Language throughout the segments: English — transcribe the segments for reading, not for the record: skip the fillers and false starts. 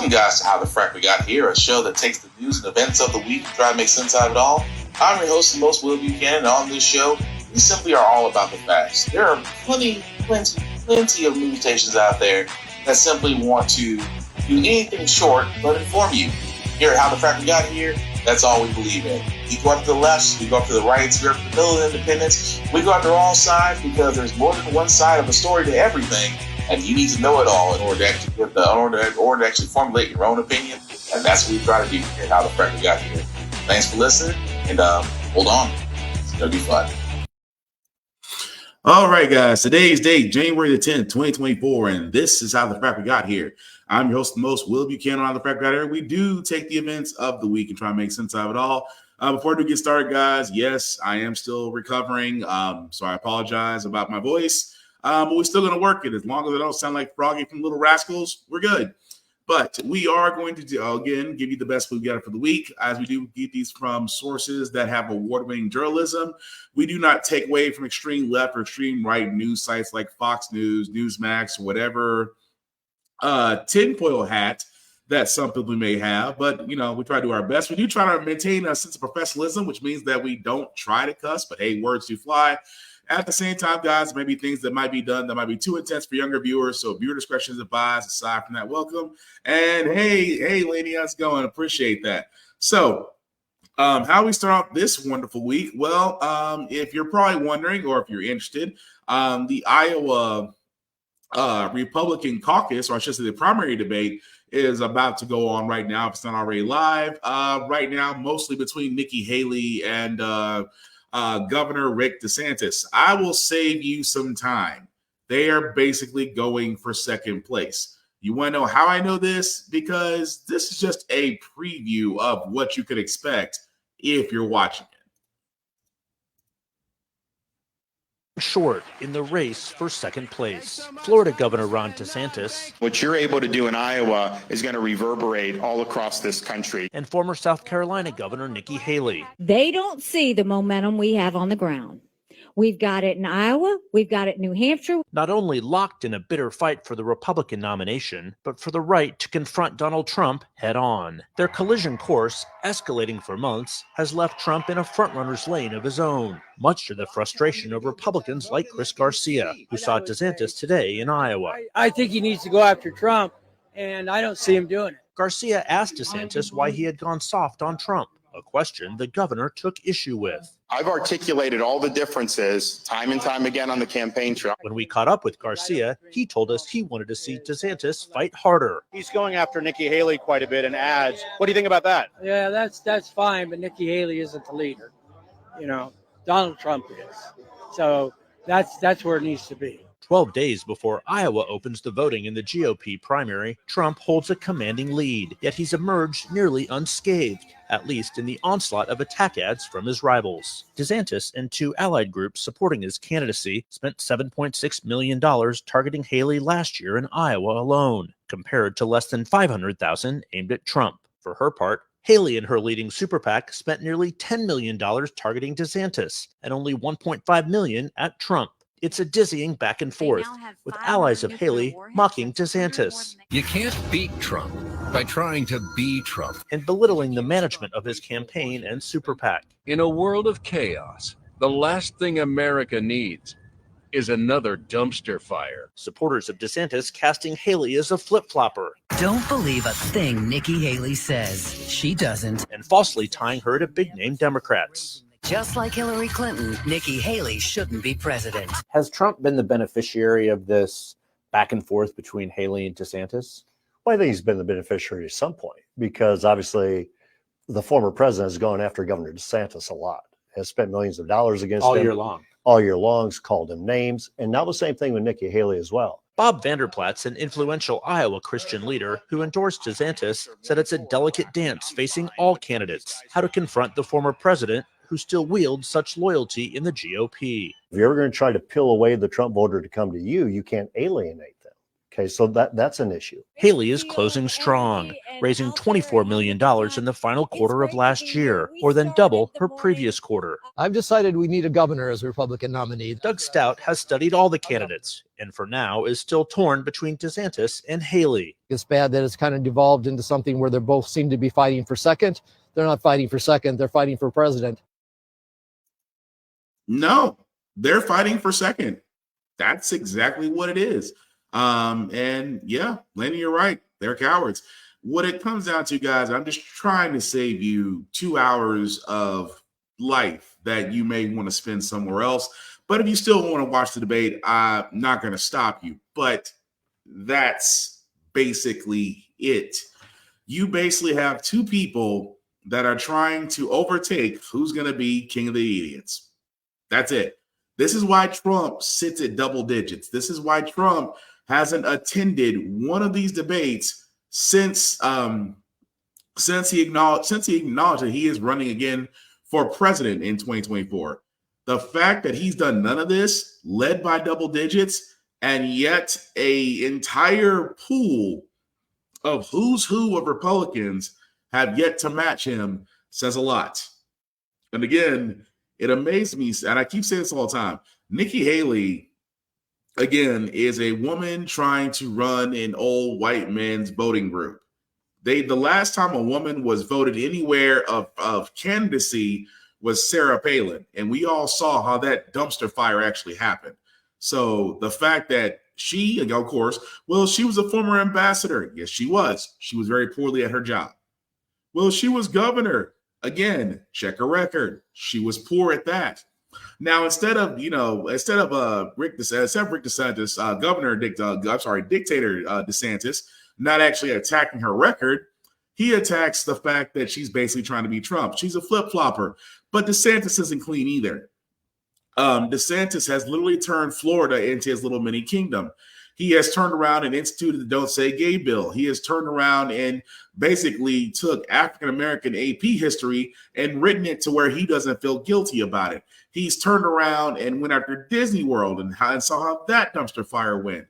Welcome, guys, to How the Frack We Got Here, a show that takes the news and events of the week and try to make sense out of it all. I'm your host, the most Will Buchanan, and on this show, we simply are all about the facts. There are plenty of news stations out there that simply want to do anything short but inform you. Here at How the Frack We Got Here, that's all we believe in. We go up to the left, we go up to the right, we go up to the middle of independence, we go after all sides because there's more than one side of a story to everything. And you need to know it all in order to actually formulate your own opinion. And that's what we try to do here at How the Frack We Got Here. Thanks for listening, and hold on. It's going to be fun. All right, guys. Today's date, January the 10th, 2024, and this is How the Frack We Got Here. I'm your host, the most Will Buchanan on the Frack We Got Here. We do take the events of the week and try to make sense of it all. Before we get started, guys, yes, I am still recovering, so I apologize about my voice. But we're still going to work it. As long as I don't sound like Froggy from Little Rascals, we're good. But we are going to, again, give you the best we got for the week, as we do get these from sources that have award-winning journalism. We do not take away from extreme left or extreme right news sites like Fox News, Newsmax, whatever tinfoil hat that some people may have. But, we try to do our best. We do try to maintain a sense of professionalism, which means that we don't try to cuss, but, hey, words do fly. At the same time, guys, maybe things that might be done that might be too intense for younger viewers. So viewer discretion is advised. Aside from that, welcome. And hey, lady, how's it going? Appreciate that. So how we start off this wonderful week? Well, if you're probably wondering, or if you're interested, the Iowa Republican caucus, or I should say the primary debate, is about to go on right now. If it's not already live, right now, mostly between Nikki Haley and Governor Rick DeSantis. I will save you some time. They are basically going for second place. You want to know how I know this? Because this is just a preview of what you could expect if you're watching it. Short in the race for second place. Florida Governor Ron DeSantis. What you're able to do in Iowa is going to reverberate all across this country. And former South Carolina Governor Nikki Haley. They don't see the momentum we have on the ground. We've got it in Iowa. We've got it in New Hampshire. Not only locked in a bitter fight for the Republican nomination, but for the right to confront Donald Trump head on. Their collision course, escalating for months, has left Trump in a frontrunner's lane of his own, much to the frustration of Republicans like Chris Garcia, who saw DeSantis today in Iowa. I think he needs to go after Trump, and I don't see him doing it. Garcia asked DeSantis why he had gone soft on Trump, a question the governor took issue with. I've articulated all the differences time and time again on the campaign trail. When we caught up with Garcia, he told us he wanted to see DeSantis fight harder. He's going after Nikki Haley quite a bit in ads. What do you think about that? Yeah, that's fine, but Nikki Haley isn't the leader. Donald Trump is. So that's where it needs to be. 12 days before Iowa opens the voting in the GOP primary, Trump holds a commanding lead, yet he's emerged nearly unscathed, at least in the onslaught of attack ads from his rivals. DeSantis and two allied groups supporting his candidacy spent $7.6 million targeting Haley last year in Iowa alone, compared to less than $500,000 aimed at Trump. For her part, Haley and her leading super PAC spent nearly $10 million targeting DeSantis and only $1.5 million at Trump. It's a dizzying back and forth, with allies of Haley mocking DeSantis. You can't beat Trump by trying to be Trump. And belittling the management of his campaign and super PAC. In a world of chaos, the last thing America needs is another dumpster fire. Supporters of DeSantis casting Haley as a flip-flopper. Don't believe a thing Nikki Haley says. She doesn't. And falsely tying her to big-name Democrats. Just like Hillary Clinton, Nikki Haley shouldn't be president. Has Trump been the beneficiary of this back and forth between Haley and DeSantis? Well, I think he's been the beneficiary at some point because obviously the former president has gone after Governor DeSantis a lot, has spent millions of dollars against him. All year long, has called him names. And now the same thing with Nikki Haley as well. Bob Vanderplatz, an influential Iowa Christian leader who endorsed DeSantis, said it's a delicate dance facing all candidates, how to confront the former president who still wields such loyalty in the GOP. If you're ever going to try to peel away the Trump voter to come to you, you can't alienate them. Okay, so that's an issue. Haley is closing strong, raising $24 million in the final quarter of last year, more than double her previous quarter. I've decided we need a governor as a Republican nominee. Doug Stout has studied all the candidates, and for now is still torn between DeSantis and Haley. It's bad that it's kind of devolved into something where they both seem to be fighting for second. They're not fighting for second, they're fighting for president. No, they're fighting for second. That's exactly what it is. And yeah, Lenny, you're right. They're cowards. What it comes down to, guys, I'm just trying to save you 2 hours of life that you may want to spend somewhere else. But if you still want to watch the debate, I'm not going to stop you. But that's basically it. You basically have two people that are trying to overtake who's going to be king of the idiots. That's it. This is why Trump sits at double digits. This is why Trump hasn't attended one of these debates since he acknowledged that he is running again for president in 2024. The fact that he's done none of this, led by double digits, and yet a entire pool of who's who of Republicans have yet to match him says a lot. And again, it amazed me, and I keep saying this all the time, Nikki Haley, again, is a woman trying to run an old white man's voting group. The last time a woman was voted anywhere of candidacy was Sarah Palin, and we all saw how that dumpster fire actually happened. So the fact that she, of course, well, she was a former ambassador. Yes, she was. She was very poorly at her job. Well, she was governor. Again, check her record. She was poor at that. Now, instead of Rick DeSantis, dictator DeSantis, not actually attacking her record, he attacks the fact that she's basically trying to be Trump. She's a flip-flopper, but DeSantis isn't clean either. DeSantis has literally turned Florida into his little mini kingdom. He has turned around and instituted the Don't Say Gay bill. He has turned around and basically took African-American AP history and written it to where he doesn't feel guilty about it. He's turned around and went after Disney World and saw how that dumpster fire went.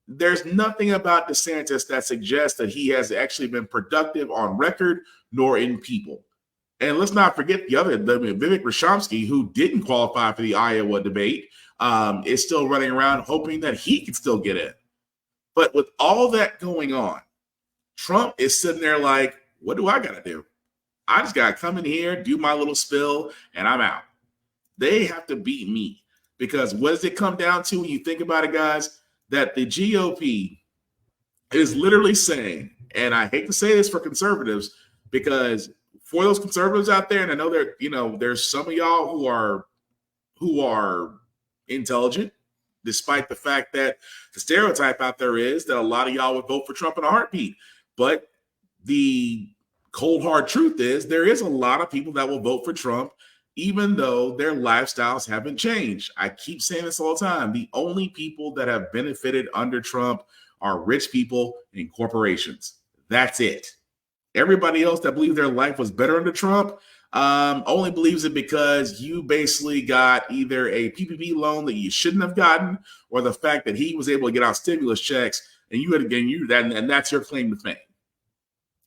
There's nothing about DeSantis that suggests that he has actually been productive on record nor in people. And let's not forget Vivek Ramaswamy, who didn't qualify for the Iowa debate, is still running around hoping that he can still get in. But with all that going on, Trump is sitting there like, what do I got to do? I just got to come in here, do my little spill, and I'm out. They have to beat me, because what does it come down to when you think about it, guys? That the GOP is literally saying, and I hate to say this for conservatives, because for those conservatives out there, and I know there's some of y'all who are intelligent, despite the fact that the stereotype out there is that a lot of y'all would vote for Trump in a heartbeat. But the cold hard truth is there is a lot of people that will vote for Trump, even though their lifestyles haven't changed. I keep saying this all the time. The only people that have benefited under Trump are rich people and corporations. That's it. Everybody else that believes their life was better under Trump only believes it because you basically got either a PPP loan that you shouldn't have gotten, or the fact that he was able to get out stimulus checks and and that's your claim to fame,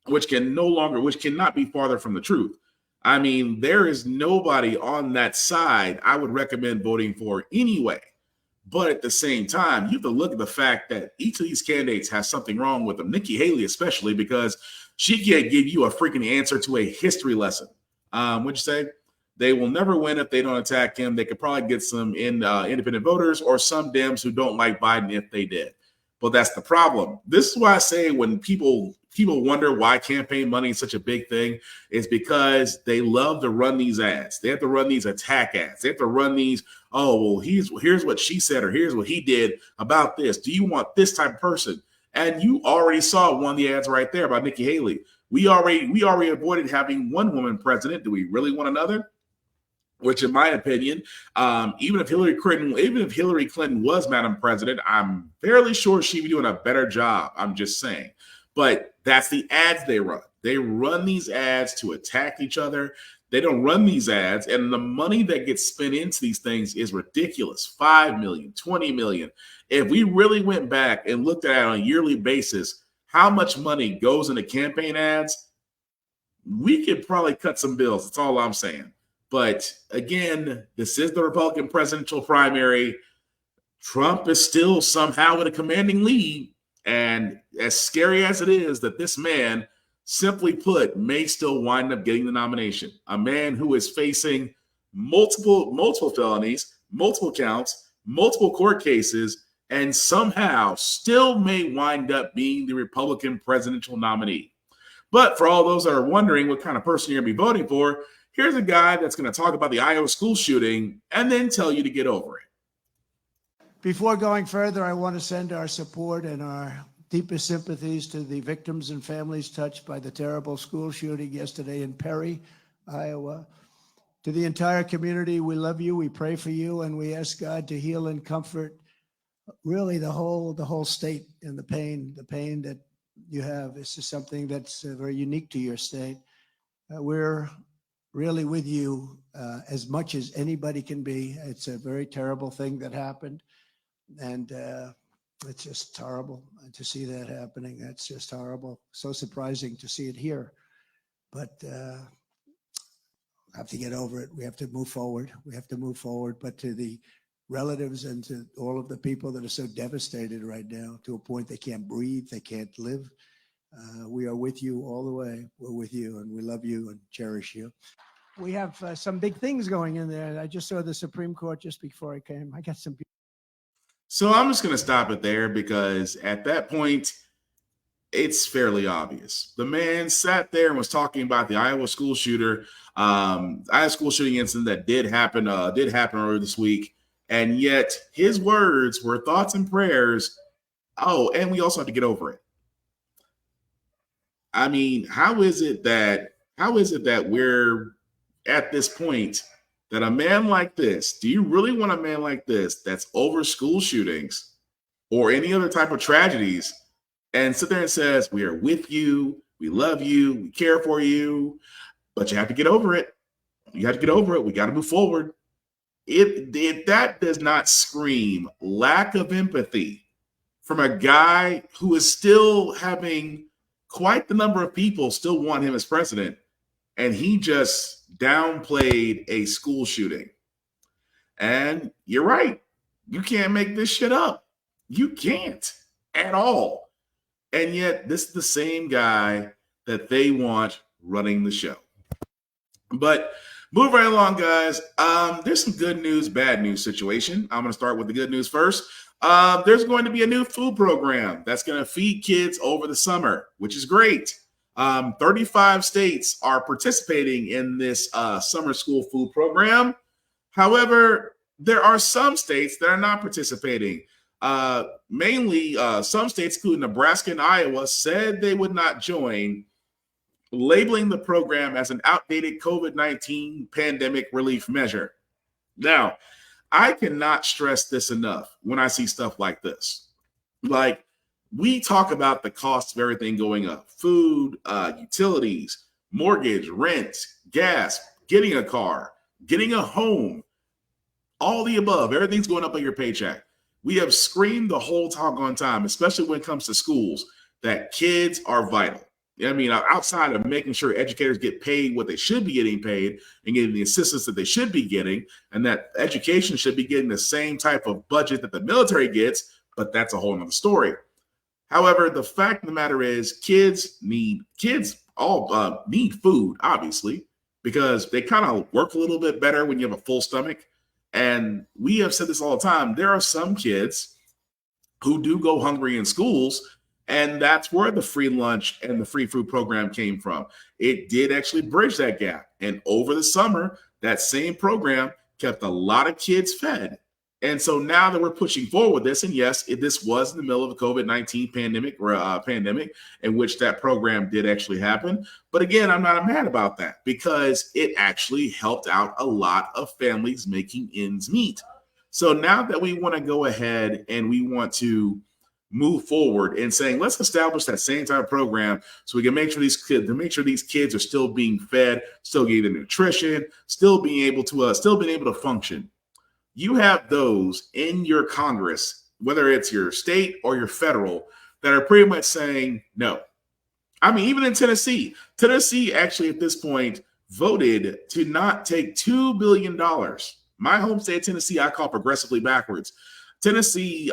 which cannot be farther from the truth. I mean, there is nobody on that side I would recommend voting for anyway. But at the same time, you have to look at the fact that each of these candidates has something wrong with them. Nikki Haley, especially, because she can't give you a freaking answer to a history lesson. What'd you say? They will never win if they don't attack him. They could probably get some independent voters or some Dems who don't like Biden if they did. But that's the problem. This is why I say when people wonder why campaign money is such a big thing, is because they love to run these ads. They have to run these attack ads. They have to run these, oh, well, here's what she said, or here's what he did about this. Do you want this type of person? And you already saw one of the ads right there about Nikki Haley. We already avoided having one woman president. Do we really want another? Which, in my opinion, even if Hillary Clinton was Madam President, I'm fairly sure she'd be doing a better job. I'm just saying. But that's the ads they run. They run these ads to attack each other. They don't run these ads, and the money that gets spent into these things is ridiculous. $5 million, $20 million. If we really went back and looked at it on a yearly basis, how much money goes into campaign ads, we could probably cut some bills. That's all I'm saying. But again, this is the Republican presidential primary. Trump is still somehow in a commanding lead. And as scary as it is that this man, simply put, may still wind up getting the nomination. A man who is facing multiple felonies, multiple counts, multiple court cases, and somehow still may wind up being the Republican presidential nominee. But for all those that are wondering what kind of person you're going to be voting for, here's a guy that's going to talk about the Iowa school shooting and then tell you to get over it. Before going further, I want to send our support and our deepest sympathies to the victims and families touched by the terrible school shooting yesterday in Perry, Iowa. To the entire community, we love you, we pray for you, and we ask God to heal and comfort really the whole state and the pain that you have. This is something that's very unique to your state. We're really with you as much as anybody can be. It's a very terrible thing that happened. And it's just horrible to see that happening. That's just horrible. So surprising to see it here. But have to get over it. We have to move forward. But to the relatives and to all of the people that are so devastated right now, to a point they can't breathe, they can't live, we are with you all the way. We're with you, and we love you and cherish you. We have some big things going in there. I just saw the Supreme Court just before I came. I got some. So I'm just going to stop it there because at that point, it's fairly obvious. The man sat there and was talking about the Iowa school shooting incident that did happen earlier this week. And yet his words were thoughts and prayers. Oh, and we also have to get over it. I mean, how is it that we're at this point that a man like this, do you really want a man like this that's over school shootings or any other type of tragedies and sit there and says, we are with you, we love you, we care for you, but you have to get over it. You have to get over it. We got to move forward. That does not scream lack of empathy from a guy who is still having quite the number of people still want him as president, and he just downplayed a school shooting. And you're right. You can't make this shit up. You can't at all. And yet this is the same guy that they want running the show. But move right along, guys. There's some good news, bad news situation. I'm going to start with the good news first. There's going to be a new food program that's going to feed kids over the summer, which is great. 35 states are participating in this summer school food program. However, there are some states that are not participating. Mainly some states, including Nebraska and Iowa, said they would not join, labeling the program as an outdated COVID-19 pandemic relief measure. Now, I cannot stress this enough when I see stuff like this. Like, we talk about the cost of everything going up: food, utilities, mortgage, rent, gas, getting a car, getting a home, all the above. Everything's going up on your paycheck. We have screamed the whole doggone time, especially when it comes to schools, that kids are vital. I mean, outside of making sure educators get paid what they should be getting paid and getting the assistance that they should be getting, and that education should be getting the same type of budget that the military gets, but that's a whole nother story. However, the fact of the matter is kids all need food, obviously, because they kind of work a little bit better when you have a full stomach. And we have said this all the time. There are some kids who do go hungry in schools, and that's where the free lunch and the free food program came from. It did actually bridge that gap. And over the summer, that same program kept a lot of kids fed. And so now that we're pushing forward with this, and yes, this was in the middle of the COVID-19 pandemic in which that program did actually happen. But again, I'm not mad about that because it actually helped out a lot of families making ends meet. So now that we want to go ahead and we want to move forward and saying, let's establish that same type of program so we can make sure these kids are still being fed, still getting nutrition, still being able to function. You have those in your Congress, whether it's your state or your federal, that are pretty much saying no. I mean, even in Tennessee actually at this point voted to not take $2 billion. My home state, Tennessee, I call progressively backwards. Tennessee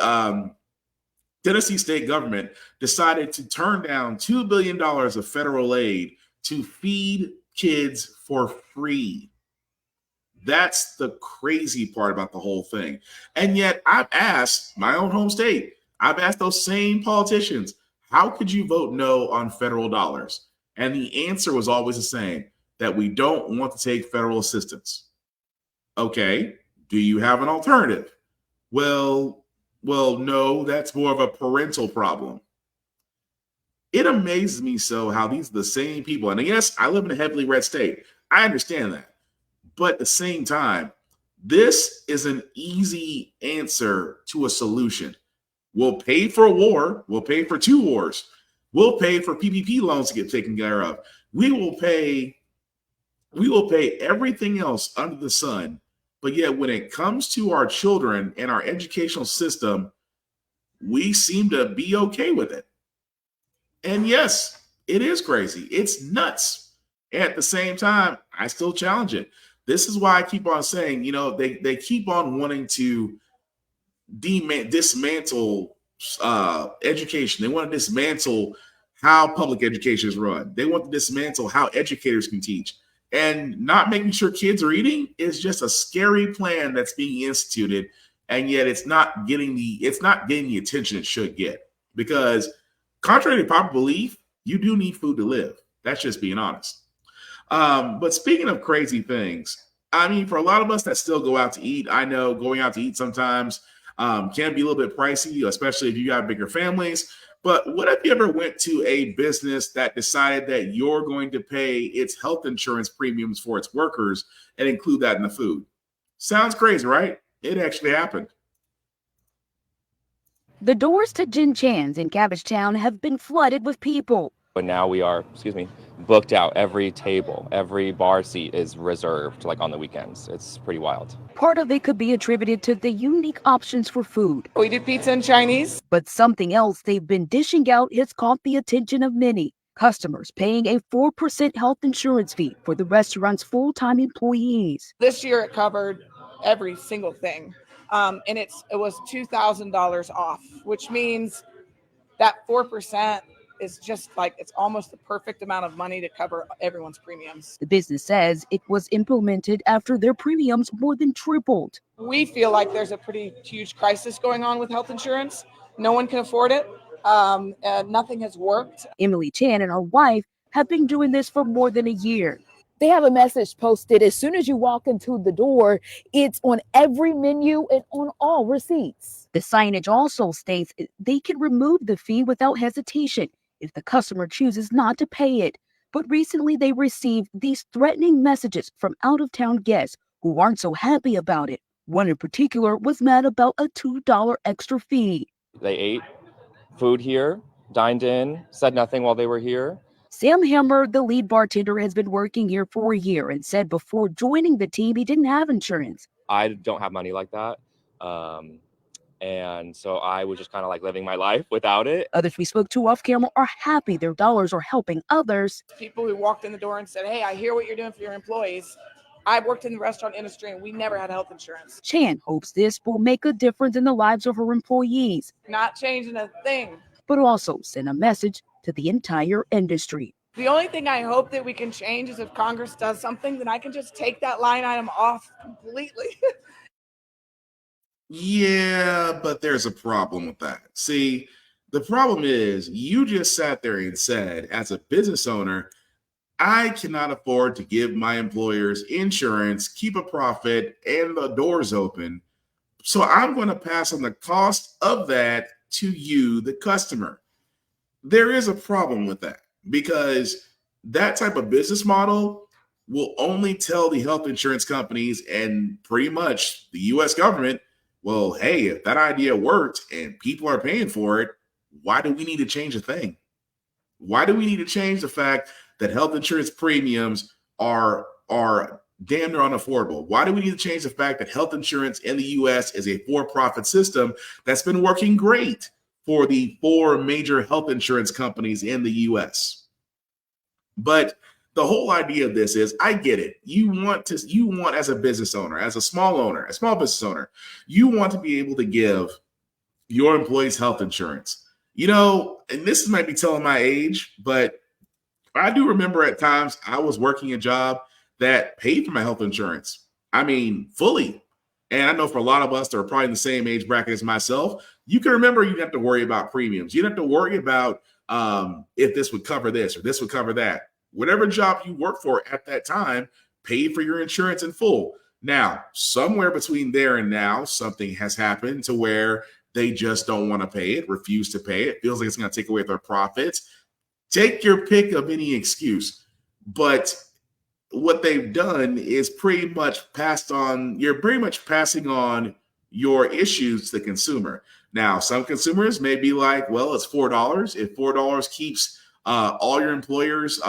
state government decided to turn down $2 billion of federal aid to feed kids for free. That's the crazy part about the whole thing. And yet I've asked my own home state, I've asked those same politicians, how could you vote no on federal dollars? And the answer was always the same, that we don't want to take federal assistance. Okay, do you have an alternative? Well, no, that's more of a parental problem. It amazes me so how these are the same people. And yes, I live in a heavily red state. I understand that. But at the same time, this is an easy answer to a solution. We'll pay for a war. We'll pay for 2 wars. We'll pay for PPP loans to get taken care of. We will pay everything else under the sun. But yet when it comes to our children and our educational system, we seem to be okay with it. And yes, it is crazy. It's nuts. At the same time, I still challenge it. This is why I keep on saying, they keep on wanting to dismantle education. They want to dismantle how public education is run. They want to dismantle how educators can teach. And not making sure kids are eating is just a scary plan that's being instituted. And yet it's not getting the attention it should get. Because contrary to popular belief, you do need food to live. That's just being honest. But speaking of crazy things, I mean, for a lot of us that still go out to eat, I know going out to eat sometimes can be a little bit pricey, especially if you got bigger families. But what if you ever went to a business that decided that you're going to pay its health insurance premiums for its workers and include that in the food? Sounds crazy, right? It actually happened. The doors to Jin Chan's in Cabbagetown have been flooded with people. But now we are, booked out. Every table, every bar seat is reserved, like on the weekends. It's pretty wild. Part of it could be attributed to the unique options for food. We do pizza and Chinese. But something else they've been dishing out has caught the attention of many. Customers paying a 4% health insurance fee for the restaurant's full-time employees. This year it covered every single thing. And it was $2,000 off, which means that 4% is just like, it's almost the perfect amount of money to cover everyone's premiums. The business says it was implemented after their premiums more than tripled. We feel like there's a pretty huge crisis going on with health insurance. No one can afford it. And nothing has worked. Emily Chan and her wife have been doing this for more than a year. They have a message posted as soon as you walk into the door. It's on every menu and on all receipts. The signage also states they can remove the fee without hesitation if the customer chooses not to pay it. But recently they received these threatening messages from out-of-town guests who aren't so happy about it. One in particular was mad about a $2 extra fee. They ate food here, dined in, said nothing while they were here. Sam Hammer, the lead bartender, has been working here for a year and said before joining the team, he didn't have insurance. I don't have money like that. And so I was just kind of like living my life without it. Others we spoke to off camera are happy their dollars are helping others. People who walked in the door and said, hey, I hear what you're doing for your employees. I've worked in the restaurant industry and we never had health insurance. Chan hopes this will make a difference in the lives of her employees. Not changing a thing. But also send a message to the entire industry. The only thing I hope that we can change is if Congress does something, then I can just take that line item off completely. Yeah, but there's a problem with that. See, the problem is you just sat there and said, as a business owner, I cannot afford to give my employers insurance, keep a profit, and the doors open. So I'm going to pass on the cost of that to you, the customer. There is a problem with that because that type of business model will only tell the health insurance companies and pretty much the U.S. government, well, hey, if that idea worked and people are paying for it, why do we need to change a thing? Why do we need to change the fact that health insurance premiums are damn near unaffordable? Why do we need to change the fact that health insurance in the U.S. is a for-profit system that's been working great for the 4 major health insurance companies in the U.S.? But the whole idea of this is, I get it. You want as a business owner, as a small business owner, you want to be able to give your employees health insurance. And this might be telling my age, but I do remember at times I was working a job that paid for my health insurance. I mean, fully. And I know for a lot of us that are probably in the same age bracket as myself, you can remember you didn't have to worry about premiums. You didn't have to worry about if this would cover this or this would cover that. Whatever job you worked for at that time paid for your insurance in full. Now, somewhere between there and now, something has happened to where they just don't want to pay it, refuse to pay it. Feels like it's going to take away their profits. Take your pick of any excuse. But what they've done is pretty much you're pretty much passing on your issues to the consumer. Now, some consumers may be like, well, it's $4. If $4 keeps all your employers'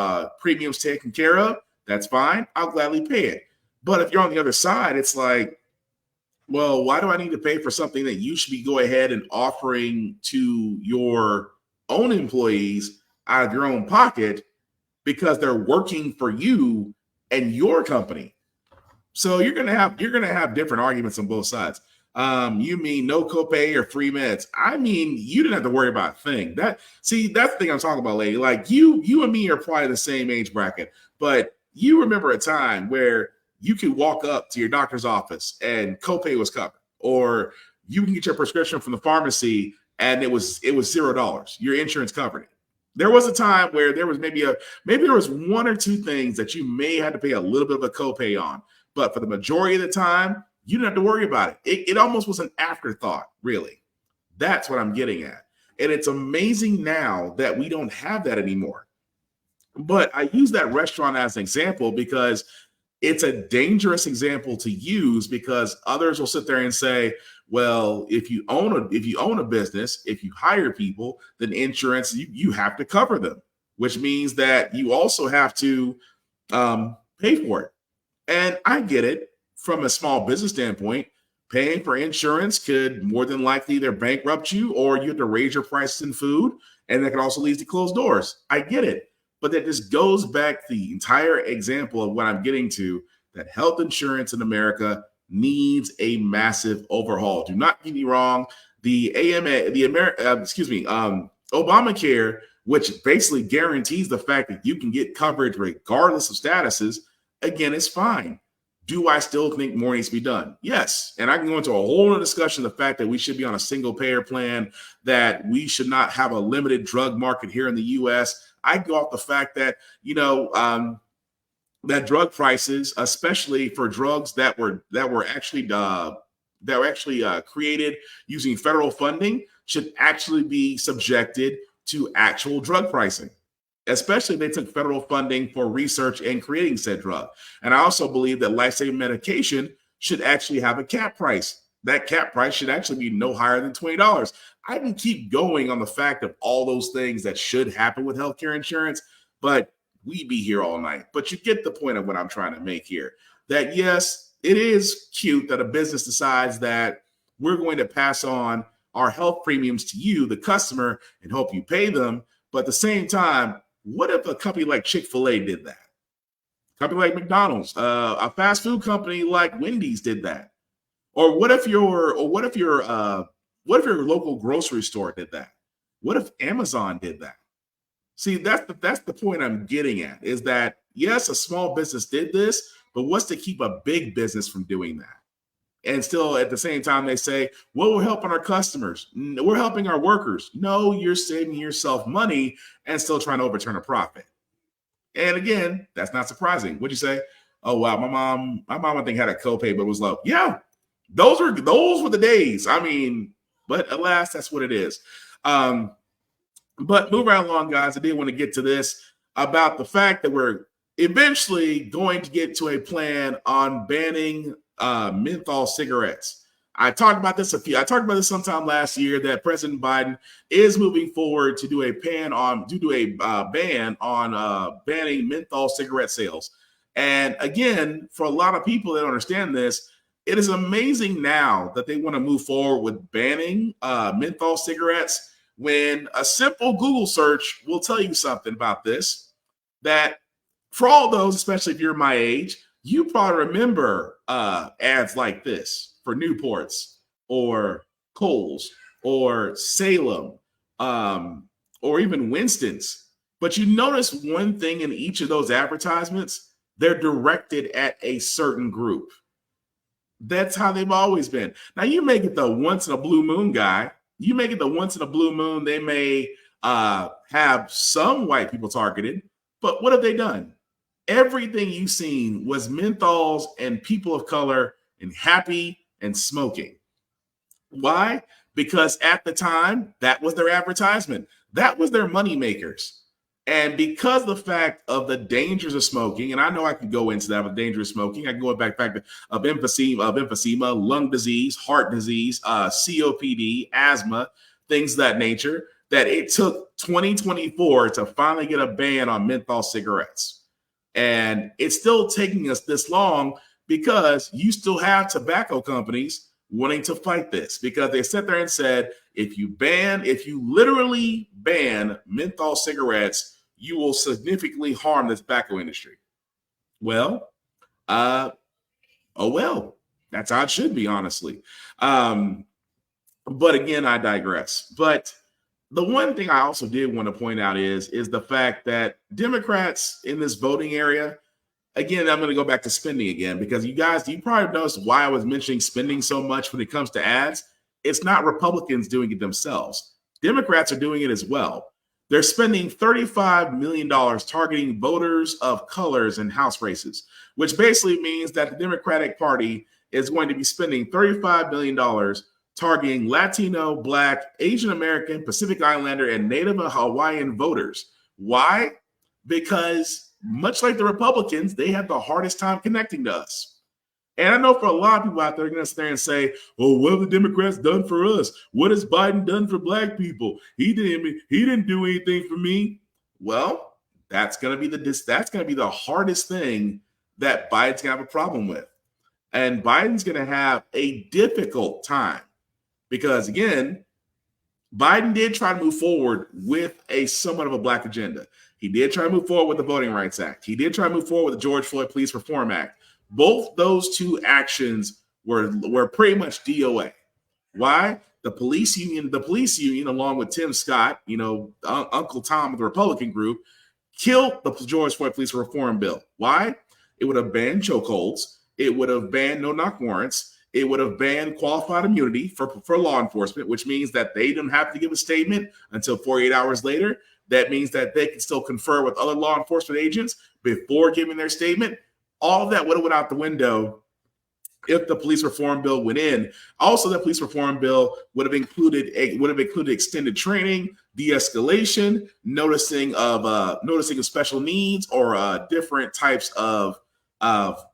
premiums taken care of, that's fine. I'll gladly pay it. But if you're on the other side, it's like, well, why do I need to pay for something that you should be go ahead and offering to your own employees out of your own pocket because they're working for you and your company? So you're gonna have different arguments on both sides. You mean no copay or free meds? I mean, you didn't have to worry about a thing. That's the thing I'm talking about, lady. Like you and me are probably the same age bracket, but you remember a time where you could walk up to your doctor's office and copay was covered, or you can get your prescription from the pharmacy and it was $0. Your insurance covered it. There was a time where there was maybe there was 1 or 2 things that you may have to pay a little bit of a copay on, but for the majority of the time, you didn't have to worry about it. It almost was an afterthought, really. That's what I'm getting at. And it's amazing now that we don't have that anymore. But I use that restaurant as an example because it's a dangerous example to use, because others will sit there and say, well, if you own a business, if you hire people, then insurance, you have to cover them, which means that you also have to pay for it. And I get it from a small business standpoint. Paying for insurance could more than likely either bankrupt you or you have to raise your prices in food, and that can also lead to closed doors. I get it. But that just goes back to the entire example of what I'm getting to, that health insurance in America needs a massive overhaul. Do not get me wrong. The Obamacare, which basically guarantees the fact that you can get coverage regardless of statuses, again, is fine. Do I still think more needs to be done? Yes. And I can go into a whole other discussion of the fact that we should be on a single payer plan, that we should not have a limited drug market here in the U.S. I go off the fact that, that drug prices, especially for drugs that were actually created using federal funding, should actually be subjected to actual drug pricing, especially if they took federal funding for research and creating said drug. And I also believe that life-saving medication should actually have a cap price. That cap price should actually be no higher than $20. I can keep going on the fact of all those things that should happen with healthcare insurance, but we'd be here all night. But you get the point of what I'm trying to make here, that yes, it is cute that a business decides that we're going to pass on our health premiums to you, the customer, and hope you pay them. But at the same time, what if a company like Chick-fil-A did that? A company like McDonald's, a fast food company like Wendy's did that? Or what if your local grocery store did that? What if Amazon did that? See, that's the point I'm getting at, is that yes, a small business did this, but what's to keep a big business from doing that? And still at the same time, they say, well, we're helping our customers. We're helping our workers. No, you're saving yourself money and still trying to overturn a profit. And again, that's not surprising. What'd you say? Oh, wow, my mom, I think had a copay, but it was low. Yeah, those were the days. I mean, but alas, that's what it is. But move right along, guys. I did want to get to this about the fact that we're eventually going to get to a plan on banning menthol cigarettes. I talked about this sometime last year that President Biden is moving forward to do a ban on banning menthol cigarette sales. And again, for a lot of people that don't understand this, it is amazing now that they want to move forward with banning menthol cigarettes when a simple Google search will tell you something about this. That for all those, especially if you're my age, you probably remember ads like this for Newports or Kohl's or Salem or even Winston's. But you notice one thing in each of those advertisements, they're directed at a certain group. That's how they've always been. Now, you make it the once in a blue moon guy. You make it the once in a blue moon. They may have some white people targeted, but what have they done? Everything you've seen was menthols and people of color and happy and smoking. Why? Because at the time, that was their advertisement. That was their money makers. And because of the fact of the dangers of smoking, and I know I could go into that with dangerous smoking, I can go back to of emphysema, lung disease, heart disease, COPD, asthma, things of that nature, that it took 2024 to finally get a ban on menthol cigarettes. And it's still taking us this long because you still have tobacco companies wanting to fight this, because they sat there and said, if you literally ban menthol cigarettes, you will significantly harm the tobacco industry. Well, oh well, that's how it should be, honestly. But again, I digress. But the one thing I also did want to point out is the fact that Democrats in this voting area, again, I'm going to go back to spending again, because you probably noticed why I was mentioning spending so much when it comes to ads. It's not Republicans doing it themselves. Democrats are doing it as well. They're spending $35 million targeting voters of colors in House races, which basically means that the Democratic Party is going to be spending $35 million targeting Latino, Black, Asian American, Pacific Islander, and Native Hawaiian voters. Why? Because much like the Republicans, they have the hardest time connecting to us. And I know for a lot of people out there, they're going to sit there and say, "Oh, what have the Democrats done for us? What has Biden done for Black people? He didn't do anything for me." Well, that's going to be the hardest thing that Biden's going to have a problem with, and Biden's going to have a difficult time because, again, Biden did try to move forward with a somewhat of a Black agenda. He did try to move forward with the Voting Rights Act. He did try to move forward with the George Floyd Police Reform Act. Both those two actions were pretty much DOA. Why? The police union, along with Tim Scott, Uncle Tom of the Republican group, killed the George Floyd Police Reform Bill. Why? It would have banned chokeholds. It would have banned no-knock warrants. It would have banned qualified immunity for law enforcement, which means that they didn't have to give a statement until 48 hours later. That means that they can still confer with other law enforcement agents before giving their statement. All of that would have went out the window if the police reform bill went in. Also, the police reform bill would have included extended training, de-escalation, noticing of special needs or different types of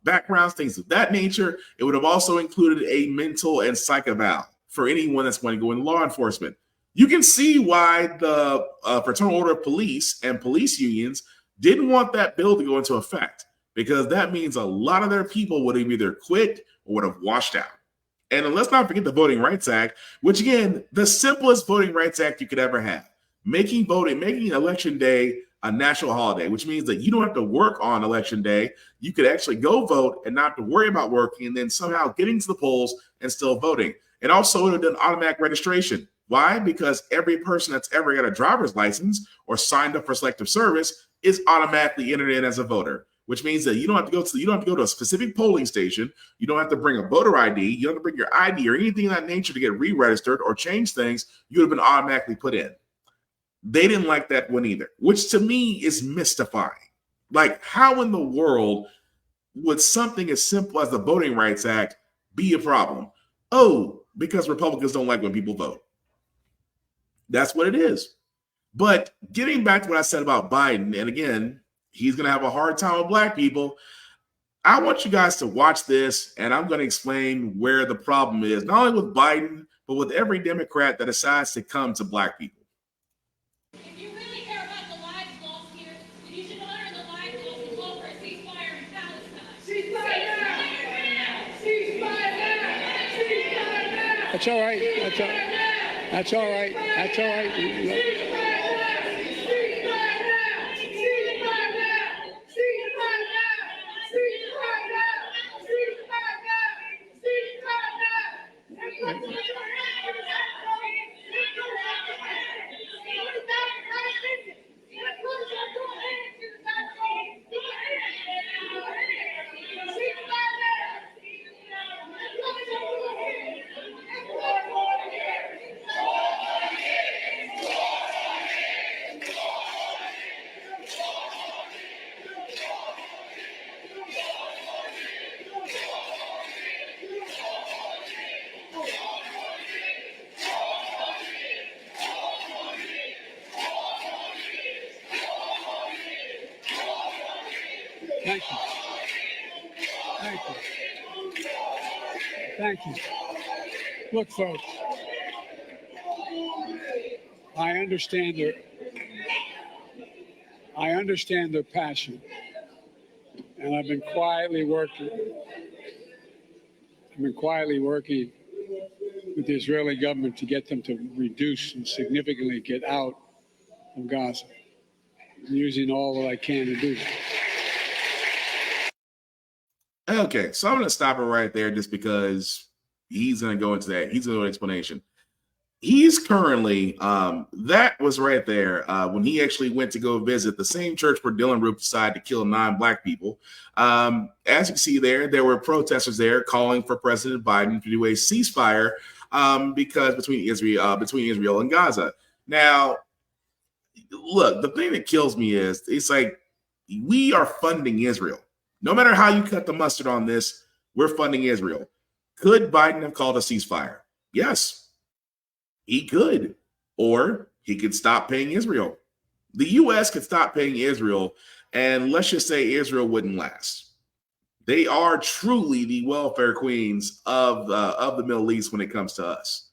backgrounds, things of that nature. It would have also included a mental and psych eval for anyone that's going to go into law enforcement. You can see why the Fraternal Order of Police and police unions didn't want that bill to go into effect, because that means a lot of their people would have either quit or would have washed out. And let's not forget the Voting Rights Act, which, again, the simplest Voting Rights Act you could ever have, making Election Day a national holiday, which means that you don't have to work on Election Day. You could actually go vote and not have to worry about working and then somehow getting to the polls and still voting. And also, it would have done automatic registration. Why? Because every person that's ever got a driver's license or signed up for selective service is automatically entered in as a voter, which means that you don't have to go to a specific polling station. You don't have to bring a voter ID. You don't have to bring your ID or anything of that nature to get re-registered or change things. You would have been automatically put in. They didn't like that one either, which to me is mystifying. Like, how in the world would something as simple as the Voting Rights Act be a problem? Oh, because Republicans don't like when people vote. That's what it is. But getting back to what I said about Biden, and again, he's going to have a hard time with Black people. I want you guys to watch this, and I'm going to explain where the problem is, not only with Biden, but with every Democrat that decides to come to black people. If you really care about the lives lost here, then you should honor the lives lost and call for a ceasefire in Palestine. Ceasefire now! Ceasefire now! Ceasefire now! That's all right. That's all right. That's all right. That's all right. Thank you. Thank you. Thank you. Look, folks, I understand their passion, and I've been quietly working with the Israeli government to get them to reduce and significantly get out of Gaza. I'm using all that I can to do that. Okay, so I'm going to stop it right there just because he's going to go into that. He's going to do an explanation. He's currently, that was right there when he actually went to go visit the same church where Dylan Roof decided to kill 9 black people. As you can see there were protesters there calling for President Biden to do a ceasefire because between Israel and Gaza. Now, look, the thing that kills me is it's like we are funding Israel. No matter how you cut the mustard on this, we're funding Israel. Could Biden have called a ceasefire? Yes, he could. Or he could stop paying Israel. The U.S. could stop paying Israel, and let's just say Israel wouldn't last. They are truly the welfare queens of the Middle East when it comes to us.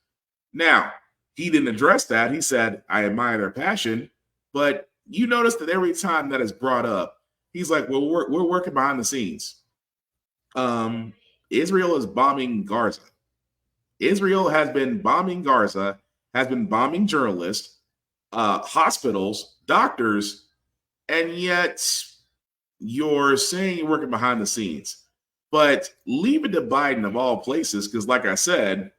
Now, he didn't address that. He said, I admire their passion, but you notice that every time that is brought up, he's like, well, we're working behind the scenes. Israel is bombing Gaza. Israel has been bombing Gaza, has been bombing journalists, hospitals, doctors, and yet you're saying you're working behind the scenes. But leave it to Biden of all places, because like I said,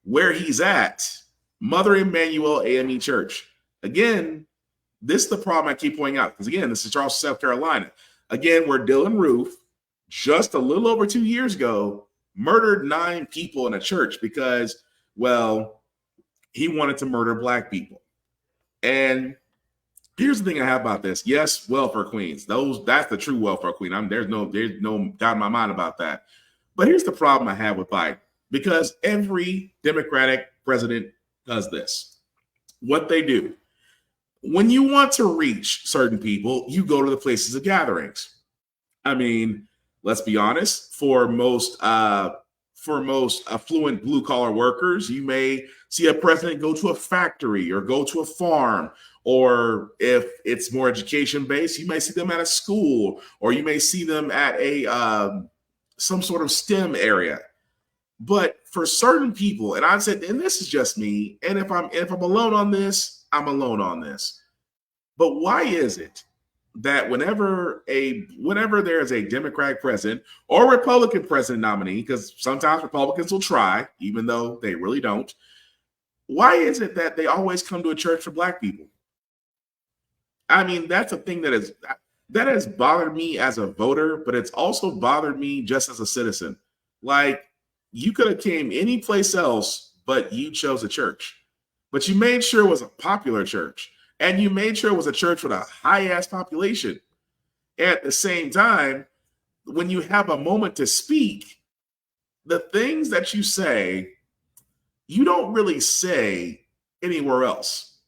where he's at, Mother Emanuel AME Church. Again, this is the problem I keep pointing out, because again, this is Charleston, South Carolina. Again, where Dylan Roof, just a little over 2 years ago, murdered 9 people in a church because, well, he wanted to murder black people. And here's the thing I have about this. Yes, welfare queens. That's the true welfare queen. There's no doubt in my mind about that. But here's the problem I have with Biden, because every Democratic president does this. What they do, when you want to reach certain people, you go to the places of gatherings. I mean, let's be honest, for most affluent blue collar workers, you may see a president go to a factory or go to a farm, or if it's more education based, you may see them at a school, or you may see them at a some sort of STEM area. But for certain people, and I said, and this is just me, and if I'm alone on this, I'm alone on this. But why is it that whenever there is a Democratic president or Republican president nominee, because sometimes Republicans will try, even though they really don't, why is it that they always come to a church for black people? I mean, that's a thing that has bothered me as a voter, but it's also bothered me just as a citizen. Like, you could have came any place else, but you chose a church. But you made sure it was a popular church. And you made sure it was a church with a high-ass population. At the same time, when you have a moment to speak, the things that you say, you don't really say anywhere else.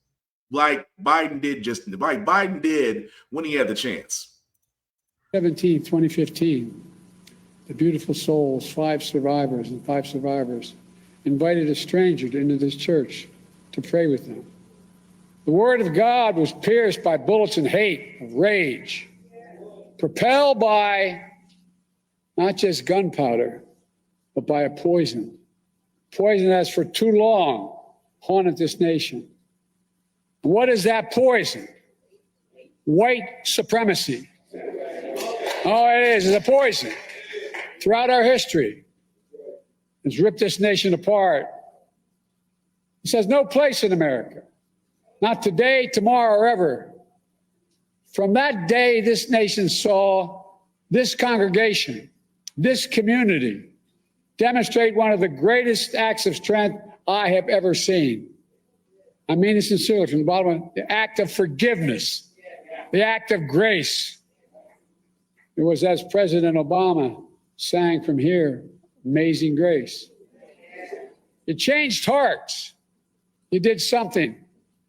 Like Biden did when he had the chance. 2015, the beautiful souls, 5 survivors, invited a stranger into this church to pray with them. The word of God was pierced by bullets of hate, of rage, propelled by not just gunpowder, but by a poison that has for too long haunted this nation. What is that poison? White supremacy. Oh, it is. It's a poison. Throughout our history, it's ripped this nation apart. This has no place in America. Not today, tomorrow, or ever. From that day, this nation saw this congregation, this community, demonstrate one of the greatest acts of strength I have ever seen. I mean it sincerely from the bottom of the act of forgiveness, the act of grace. It was as President Obama sang from here, Amazing Grace. You changed hearts. You did something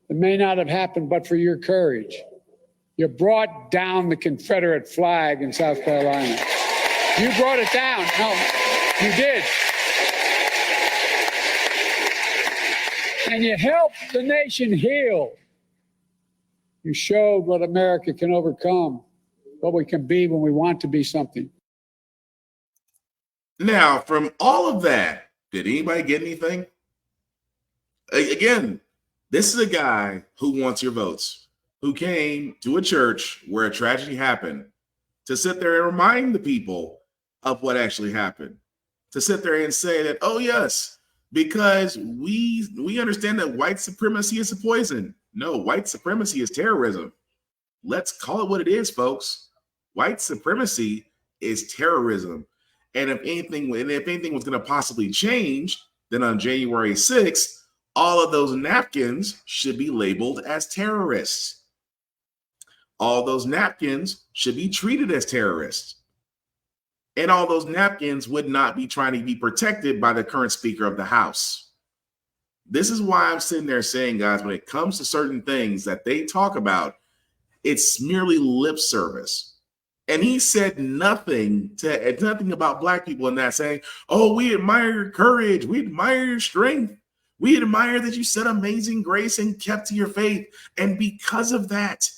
that may not have happened but for your courage. You brought down the Confederate flag in South Carolina. You brought it down. No, you did. And you helped the nation heal. You showed what America can overcome, what we can be when we want to be something. Now, from all of that, did anybody get anything? Again, this is a guy who wants your votes, who came to a church where a tragedy happened to sit there and remind the people of what actually happened, to sit there and say that, oh, yes, because we understand that white supremacy is a poison. No, white supremacy is terrorism. Let's call it what it is, folks. White supremacy is terrorism. And if anything was going to possibly change, then on January 6th, all of those napkins should be labeled as terrorists. All those napkins should be treated as terrorists. And all those napkins would not be trying to be protected by the current Speaker of the House. This is why I'm sitting there saying, guys, when it comes to certain things that they talk about, it's merely lip service. And he said nothing about black people in that, saying, oh, we admire your courage. We admire your strength. We admire that you said amazing grace and kept to your faith. And because of that,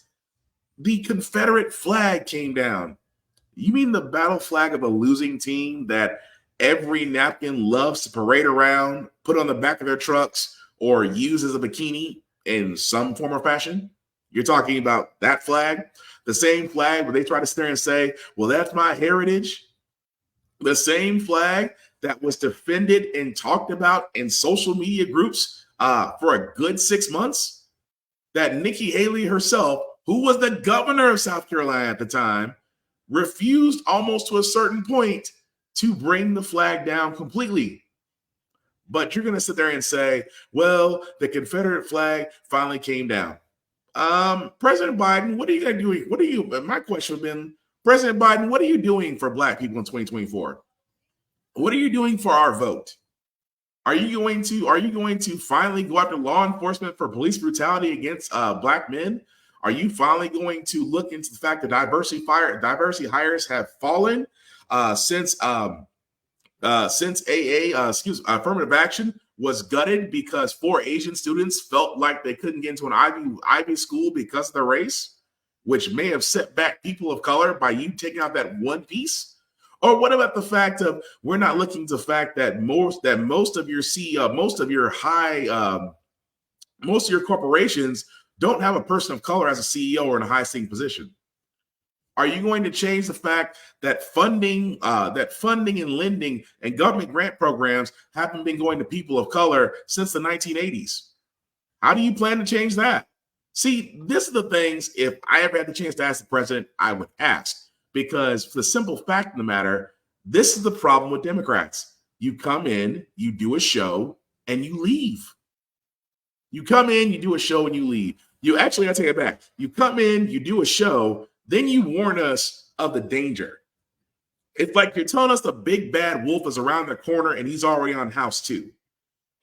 the Confederate flag came down. You mean the battle flag of a losing team that every napkin loves to parade around, put on the back of their trucks, or use as a bikini in some form or fashion? You're talking about that flag? The same flag where they try to sit there and say, well, that's my heritage. The same flag that was defended and talked about in social media groups for a good 6 months, that Nikki Haley herself, who was the governor of South Carolina at the time, refused almost to a certain point to bring the flag down completely. But you're going to sit there and say, well, the Confederate flag finally came down. President Biden, what are you going to do? My question has been, President Biden, what are you doing for black people in 2024? What are you doing for our vote? Are you going to finally go after law enforcement for police brutality against black men? Are you finally going to look into the fact that diversity hires have fallen since affirmative action was gutted because 4 Asian students felt like they couldn't get into an Ivy school because of their race, which may have set back people of color by you taking out that one piece? Or what about the fact of we're not looking to the fact that most of your CEO, most of your corporations don't have a person of color as a CEO or in a high-stakes position? Are you going to change the fact that funding and lending and government grant programs haven't been going to people of color since the 1980s? How do you plan to change that? See, this is the things, if I ever had the chance to ask the president, I would ask. Because for the simple fact of the matter, this is the problem with Democrats. You come in, you do a show, and you leave. You come in, you do a show, and you leave. You actually, I take it back. You come in, you do a show, then you warn us of the danger. It's like you're telling us the big bad wolf is around the corner and he's already on house 2.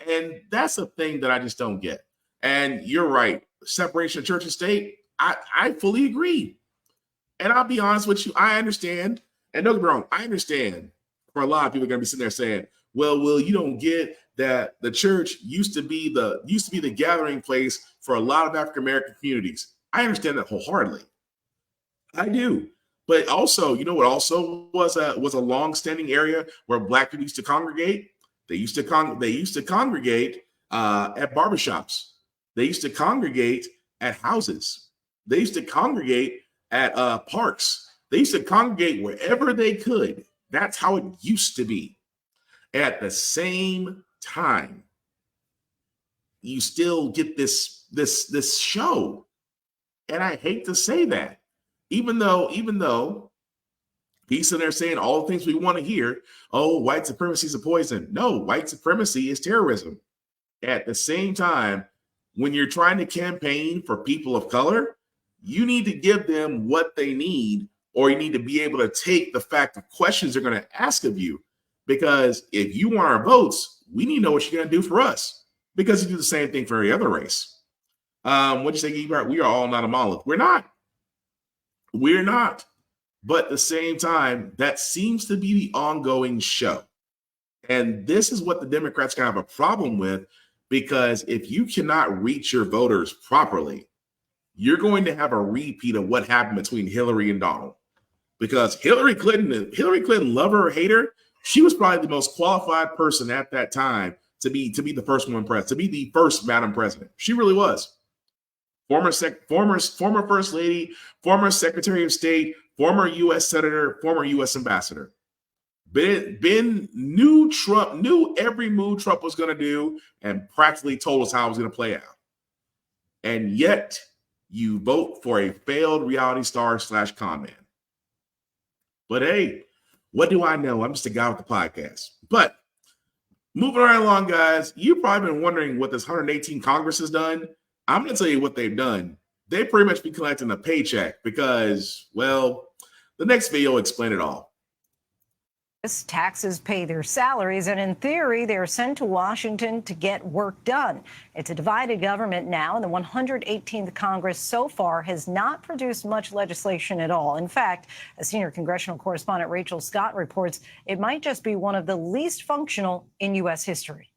And that's a thing that I just don't get. And you're right. Separation of church and state, I fully agree. And I'll be honest with you, I understand. And don't get me wrong, I understand for a lot of people are going to be sitting there saying, well, Will, you don't get that the church used to be the gathering place for a lot of African American communities. I understand that wholeheartedly. I do. But also, you know what also was a long-standing area where Black people used to congregate? They used to congregate at barbershops. They used to congregate at houses. They used to congregate at parks. They used to congregate wherever they could. That's how it used to be. At the same time, you still get this show. And I hate to say that. Even though he's in there saying all the things we want to hear, oh, white supremacy is a poison. No, white supremacy is terrorism. At the same time, when you're trying to campaign for people of color, you need to give them what they need, or you need to be able to take the fact of questions they're going to ask of you. Because if you want our votes, we need to know what you're going to do for us. Because you do the same thing for every other race. What you say, we are all not a monolith. We're not. We're not. But at the same time, that seems to be the ongoing show. And this is what the Democrats kind of have a problem with, because if you cannot reach your voters properly, you're going to have a repeat of what happened between Hillary and Donald. Because Hillary Clinton, love her or hate her, she was probably the most qualified person at that time to be the first woman president, to be the first Madam President. She really was. Former First Lady, former Secretary of State, former U.S. Senator, former U.S. Ambassador. Ben knew every move Trump was going to do and practically told us how it was going to play out. And yet, you vote for a failed reality star / con man. But hey, what do I know? I'm just a guy with the podcast. But moving right along, guys, you've probably been wondering what this 118 Congress has done. I'm going to tell you what they've done. They pretty much be collecting a paycheck because, well, the next video will explain it all. Taxes pay their salaries, and in theory, they're sent to Washington to get work done. It's a divided government now, and the 118th Congress so far has not produced much legislation at all. In fact, as senior congressional correspondent Rachel Scott reports, it might just be one of the least functional in U.S. history.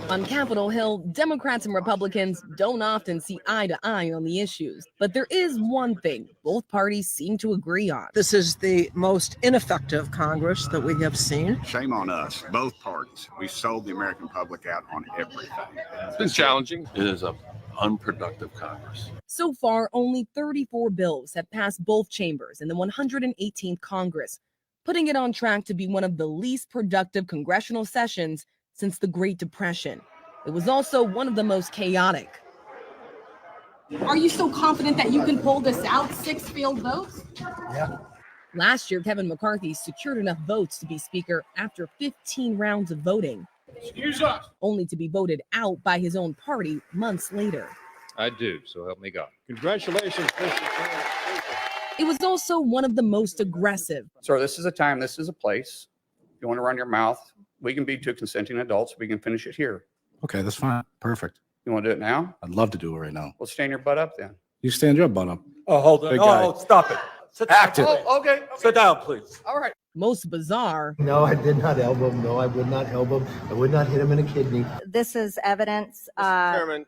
On Capitol Hill, Democrats and Republicans don't often see eye to eye on the issues. But there is one thing both parties seem to agree on. This is the most ineffective Congress that we have seen. Shame on us, both parties. We sold the American public out on everything. It's been challenging. It is an unproductive Congress. So far, only 34 bills have passed both chambers in the 118th Congress, putting it on track to be one of the least productive congressional sessions since the Great Depression. It was also one of the most chaotic. Are you so confident that you can pull this out? 6 failed votes? Yeah. Last year, Kevin McCarthy secured enough votes to be Speaker after 15 rounds of voting. Excuse us. Only to be voted out by his own party months later. I do, so help me God. Congratulations, Mr. Chairman. It was also one of the most aggressive. Sir, this is a time, this is a place. If you want to run your mouth, we can be two consenting adults. We can finish it here. Okay, that's fine. Perfect. You want to do it now? I'd love to do it right now. Well, stand your butt up then. You stand your butt up. Oh, hold on. Big guy. Oh, stop it. Active. Oh, okay. Sit down, please. All right. Most bizarre. No, I did not elbow him. No, I would not elbow him. I would not hit him in the kidney. This is evidence Chairman,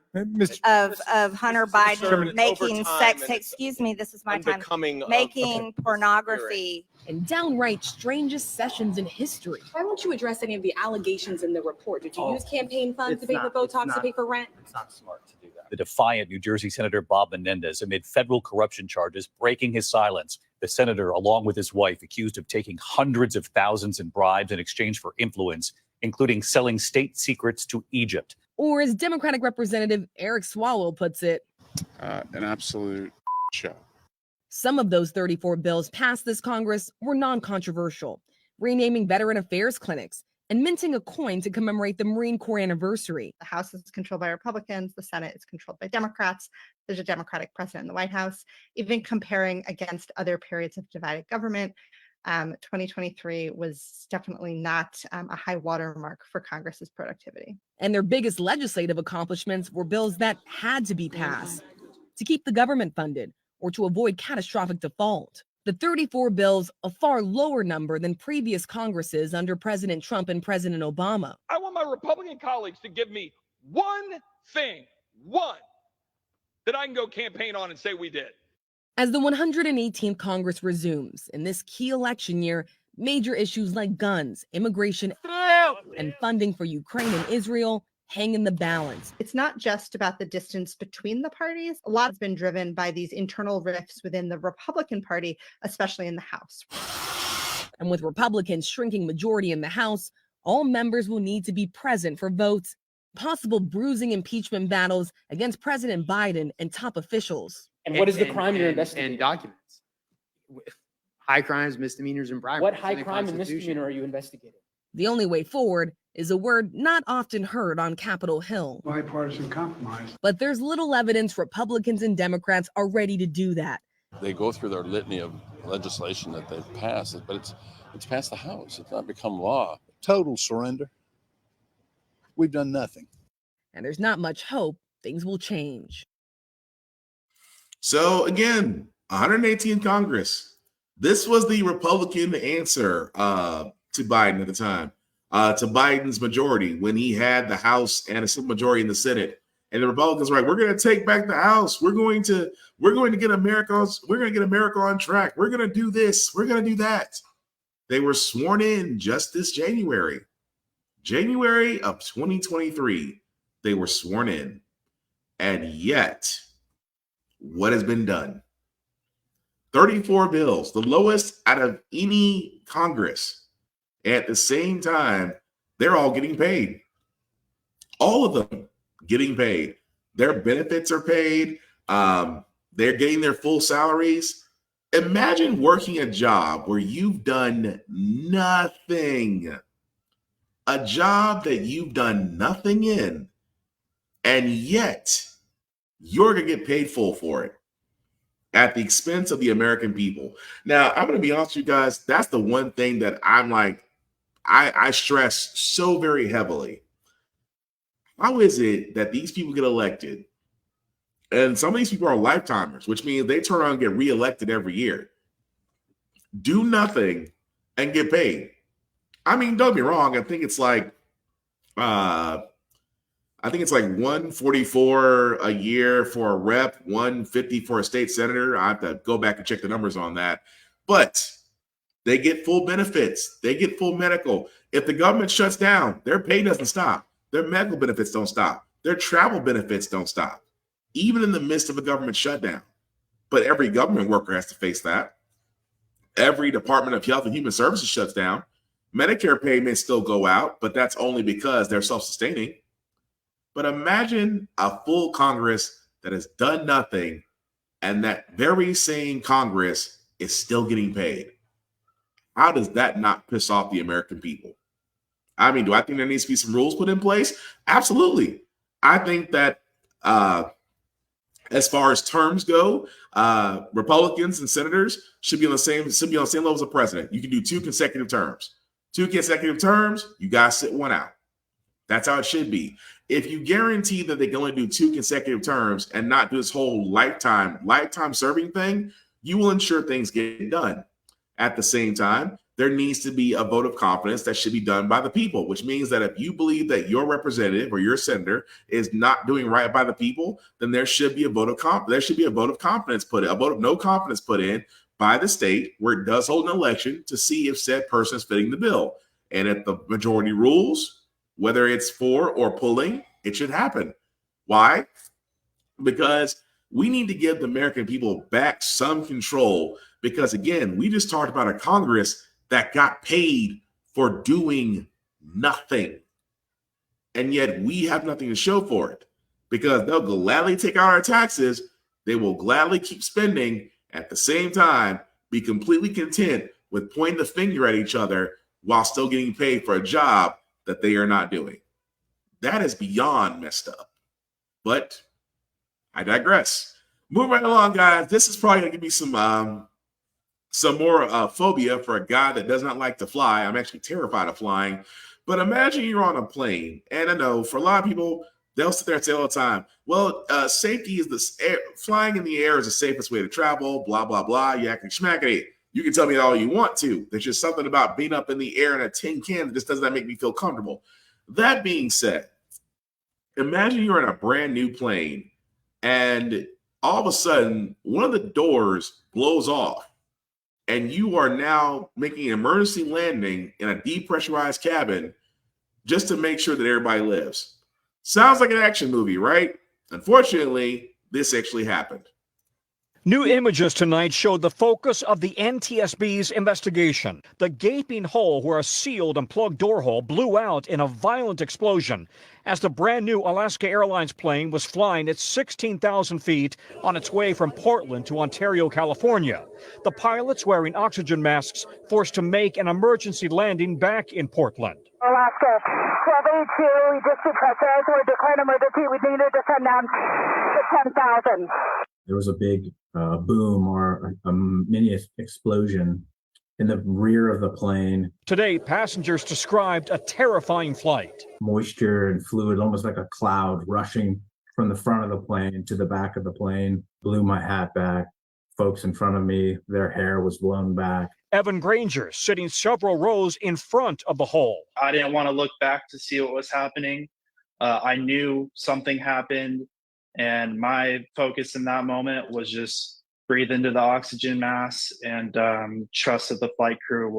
of Hunter Biden Chairman, making over time, sex. and Excuse me, this is my time. unbecoming of- Making pornography. And downright strangest sessions in history. Why won't you address any of the allegations in the report? Did you Oh, use campaign funds to it's pay for not- Botox, it's to pay not- for rent? It's not smart to do that. The defiant New Jersey Senator Bob Menendez amid federal corruption charges, breaking his silence. The senator, along with his wife, accused of taking hundreds of thousands in bribes in exchange for influence, including selling state secrets to Egypt. Or as Democratic Representative Eric Swalwell puts it, An absolute show. some of those 34 bills passed this Congress were non-controversial, renaming veteran affairs clinics and minting a coin to commemorate the Marine Corps anniversary. The House is controlled by Republicans. The Senate is controlled by Democrats. There's a Democratic president in the White House. Even comparing against other periods of divided government, 2023 was definitely not a high watermark for Congress's productivity. And their biggest legislative accomplishments were bills that had to be passed to keep the government funded or to avoid catastrophic default. The 34 bills, a far lower number than previous Congresses under President Trump and President Obama. I want my Republican colleagues to give me one thing, that I can go campaign on and say we did. As the 118th Congress resumes in this key election year, major issues like guns, immigration, and funding for Ukraine and Israel hang in the balance. It's not just about the distance between the parties. A lot has been driven by these internal rifts within the Republican Party, especially in the House. And with Republicans shrinking majority in the House, all members will need to be present for votes, possible bruising impeachment battles against President Biden and top officials. And what is the crime you're investigating? And documents. High crimes, misdemeanors, and bribery. What high crime and misdemeanor are you investigating? The only way forward is a word not often heard on Capitol Hill. Bipartisan compromise. But there's little evidence Republicans and Democrats are ready to do that. They go through their litany of legislation that they've passed, but it's passed the House. It's not become law. Total surrender. We've done nothing. And there's not much hope things will change. So again, 118th Congress. This was the Republican answer to Biden at the time, to Biden's majority when he had the House and a simple majority in the Senate. And the Republicans were like, we're going to take back the House. We're going to get America on track. We're going to do this. We're going to do that. They were sworn in just this January of 2023. They were sworn in. And yet, what has been done? 34 bills, the lowest out of any Congress. At the same time, they're all getting paid. All of them getting paid. Their benefits are paid. They're getting their full salaries. Imagine working a job where you've done nothing. A job that you've done nothing in, and yet you're going to get paid full for it at the expense of the American people. Now, I'm going to be honest with you guys. That's the one thing that I'm like, I stress so very heavily. How is it that these people get elected? And some of these people are lifetimers, which means they turn around and get reelected every year. Do nothing and get paid. I mean, don't get me wrong. I think it's like 144 a year for a rep, 150 for a state senator. I have to go back and check the numbers on that. But they get full benefits. They get full medical. If the government shuts down, their pay doesn't stop. Their medical benefits don't stop. Their travel benefits don't stop, even in the midst of a government shutdown. But every government worker has to face that. Every Department of Health and Human Services shuts down. Medicare payments still go out, but that's only because they're self-sustaining. But imagine a full Congress that has done nothing, and that very same Congress is still getting paid. How does that not piss off the American people? I mean, do I think there needs to be some rules put in place? Absolutely. I think that as far as terms go, Republicans and senators should be on the same level as the president. You can do 2 consecutive terms. 2 consecutive terms, you guys sit one out. That's how it should be. If you guarantee that they can only do 2 consecutive terms and not do this whole lifetime serving thing, you will ensure things get done. At the same time, there needs to be a vote of confidence that should be done by the people, which means that if you believe that your representative or your senator is not doing right by the people, then there should be a vote of confidence. There should be a vote of confidence put in, a vote of no confidence put in by the state where it does hold an election to see if said person is fitting the bill. And if the majority rules, whether it's for or pulling, it should happen. Why? Because we need to give the American people back some control. Because again, we just talked about a Congress that got paid for doing nothing. And yet we have nothing to show for it, because they'll gladly take out our taxes. They will gladly keep spending, at the same time be completely content with pointing the finger at each other while still getting paid for a job that they are not doing. That is beyond messed up. But I digress. Moving right along, guys. This is probably going to give me some more phobia for a guy that does not like to fly. I'm actually terrified of flying. But imagine you're on a plane. And I know for a lot of people, they'll sit there and say all the time, well, safety is flying in the air is the safest way to travel, blah, blah, blah. Yakety schmackety. You can tell me all you want to. There's just something about being up in the air in a tin can that just doesn't make me feel comfortable. That being said, imagine you're in a brand new plane and all of a sudden one of the doors blows off and you are now making an emergency landing in a depressurized cabin just to make sure that everybody lives. Sounds like an action movie, right? Unfortunately, this actually happened. New images tonight showed the focus of the NTSB's investigation. The gaping hole where a sealed and plugged door hole blew out in a violent explosion as the brand new Alaska Airlines plane was flying at 16,000 feet on its way from Portland to Ontario, California. The pilots wearing oxygen masks forced to make an emergency landing back in Portland. Alaska, 1282, we just depressurized, we're declaring emergency, we need to descend down to 10,000. There was a big boom or a mini explosion in the rear of the plane. Today, passengers described a terrifying flight. Moisture and fluid, almost like a cloud rushing from the front of the plane to the back of the plane. Blew my hat back. Folks in front of me, their hair was blown back. Evan Granger sitting several rows in front of the hole. I didn't want to look back to see what was happening. I knew something happened. And my focus in that moment was just breathe into the oxygen mask and trust that the flight crew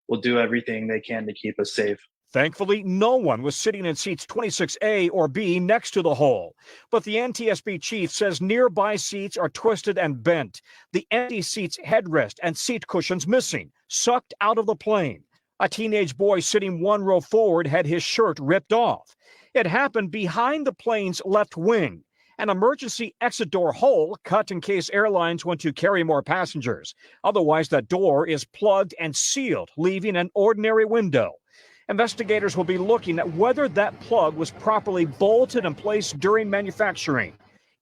will do everything they can to keep us safe. Thankfully, no one was sitting in seats 26A or B next to the hole. But the NTSB chief says nearby seats are twisted and bent. The empty seat's headrest and seat cushions missing, sucked out of the plane. A teenage boy sitting one row forward had his shirt ripped off. It happened behind the plane's left wing. An emergency exit door hole cut in case airlines want to carry more passengers. Otherwise, that door is plugged and sealed, leaving an ordinary window. Investigators will be looking at whether that plug was properly bolted and placed during manufacturing.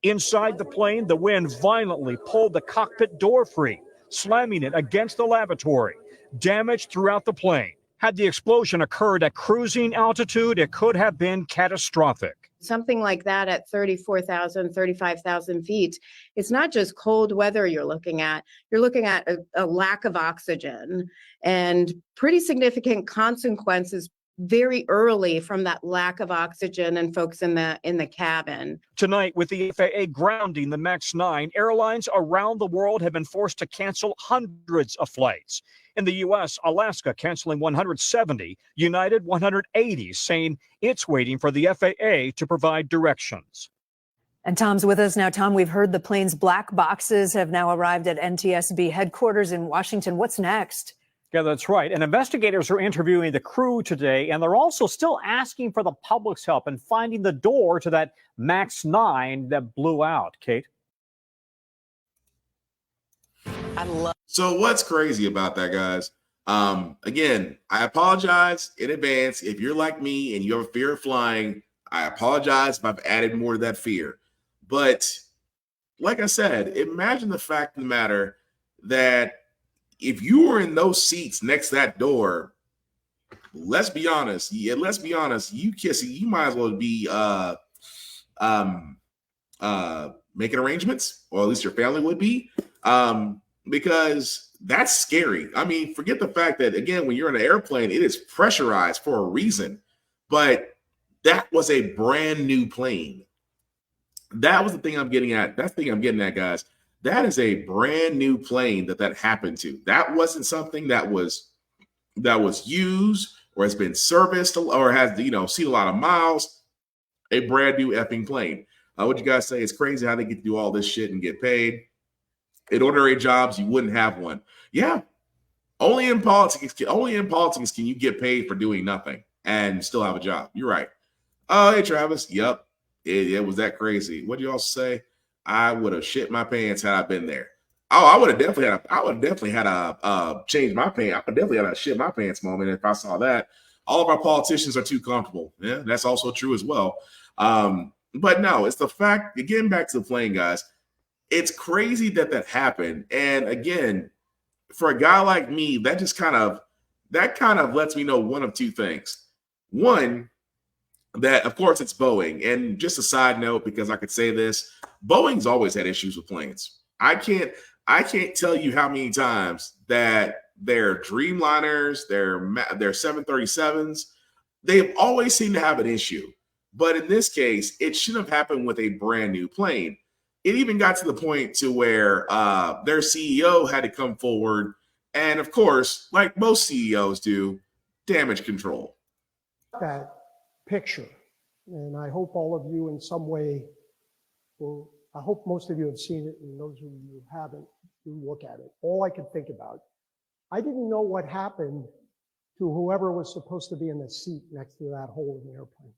Inside the plane, the wind violently pulled the cockpit door free, slamming it against the lavatory. Damage throughout the plane. Had the explosion occurred at cruising altitude, it could have been catastrophic. Something like that at 34,000, 35,000 feet, it's not just cold weather you're looking at a lack of oxygen and pretty significant consequences very early from that lack of oxygen and folks in the cabin. Tonight, with the FAA grounding the MAX 9, airlines around the world have been forced to cancel hundreds of flights. In the U.S., Alaska canceling 170, United 180, saying it's waiting for the FAA to provide directions. And Tom's with us now. Tom, we've heard the plane's black boxes have now arrived at NTSB headquarters in Washington. What's next? Yeah, that's right. And investigators are interviewing the crew today, and they're also still asking for the public's help in finding the door to that MAX 9 that blew out. Kate? So what's crazy about that, guys? Again, I apologize in advance. If you're like me and you have a fear of flying, I apologize if I've added more to that fear. But like I said, imagine the fact of the matter that if you were in those seats next to that door, let's be honest, you might as well be making arrangements, or at least your family would be, because that's scary. I mean, forget the fact that, again, when you're in an airplane, it is pressurized for a reason, but that was a brand new plane. That was the thing I'm getting at. That's the thing I'm getting at, guys. That is a brand new plane that happened to. That wasn't something that was used or has been serviced or has, seen a lot of miles. A brand new effing plane. What you guys say? It's crazy how they get to do all this shit and get paid. In ordinary jobs, you wouldn't have one. Yeah, only in politics can you get paid for doing nothing and still have a job. You're right. Oh, hey Travis. Yep, it was that crazy. What do you all say? I would have shit my pants had I been there. Oh, I would have definitely had a change my pants. I would definitely had a shit my pants moment if I saw that. All of our politicians are too comfortable. Yeah, that's also true as well. But no, it's the fact, again, back to the plane, guys. It's crazy that happened. And again, for a guy like me, that kind of lets me know one of two things. One, that of course it's Boeing. And just a side note, because I could say this, Boeing's always had issues with planes. I can't tell you how many times that their Dreamliners, their 737s, they've always seemed to have an issue. But in this case, it shouldn't have happened with a brand new plane. It even got to the point to where their CEO had to come forward and, of course, like most CEOs do, damage control. That picture, and I hope all of you in some way will, I hope most of you have seen it, and those of you who haven't, you look at it. All I could think about, I didn't know what happened to whoever was supposed to be in the seat next to that hole in the airplane.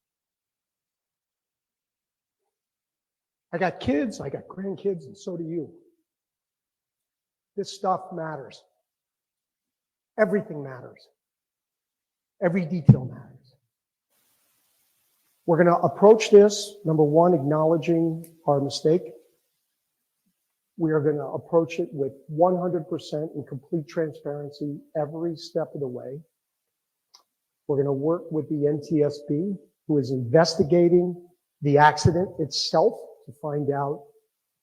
I got kids, I got grandkids, and so do you. This stuff matters. Everything matters. Every detail matters. We're going to approach this, number one, acknowledging our mistake. We are going to approach it with 100% and complete transparency every step of the way. We're going to work with the NTSB, who is investigating the accident itself to find out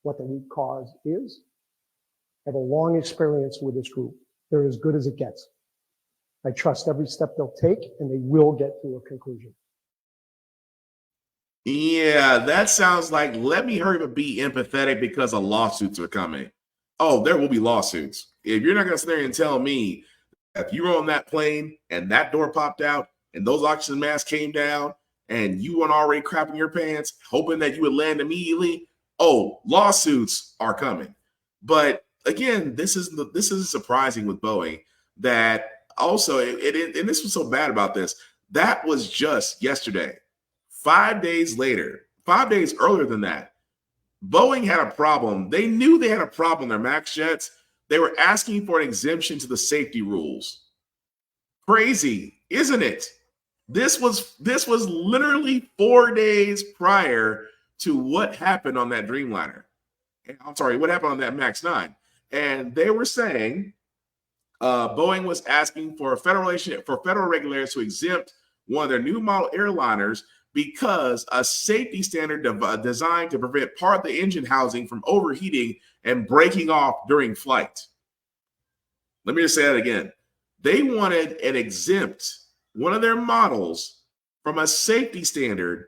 what the root cause is. I have a long experience with this group. They're as good as it gets. I trust every step they'll take, and they will get to a conclusion. Yeah, that sounds like, let me hurry but be empathetic because the lawsuits are coming. Oh, there will be lawsuits. If you're not going to sit there and tell me if you were on that plane and that door popped out and those oxygen masks came down and you weren't already crapping your pants, hoping that you would land immediately, oh, lawsuits are coming. But again, this is surprising with Boeing that also, and this was so bad about this, that was just yesterday. 5 days later, 5 days earlier than that, Boeing had a problem. They knew they had a problem in their MAX jets. They were asking for an exemption to the safety rules. Crazy, isn't it? This was literally 4 days prior to what happened on that Dreamliner. I'm sorry, what happened on that MAX 9. And they were saying Boeing was asking for federal regulators to exempt one of their new model airliners because a safety standard designed to prevent part of the engine housing from overheating and breaking off during flight. Let me just say that again. They wanted an exempt one of their models from a safety standard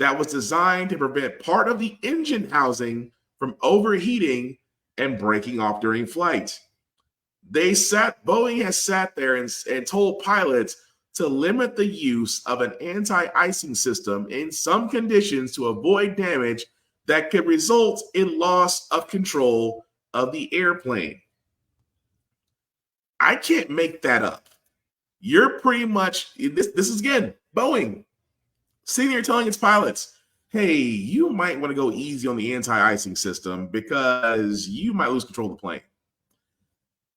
that was designed to prevent part of the engine housing from overheating and breaking off during flight. Boeing has sat there and told pilots to limit the use of an anti-icing system in some conditions to avoid damage that could result in loss of control of the airplane. I can't make that up. You're pretty much, this is again, Boeing sitting there telling its pilots, hey, you might want to go easy on the anti-icing system because you might lose control of the plane.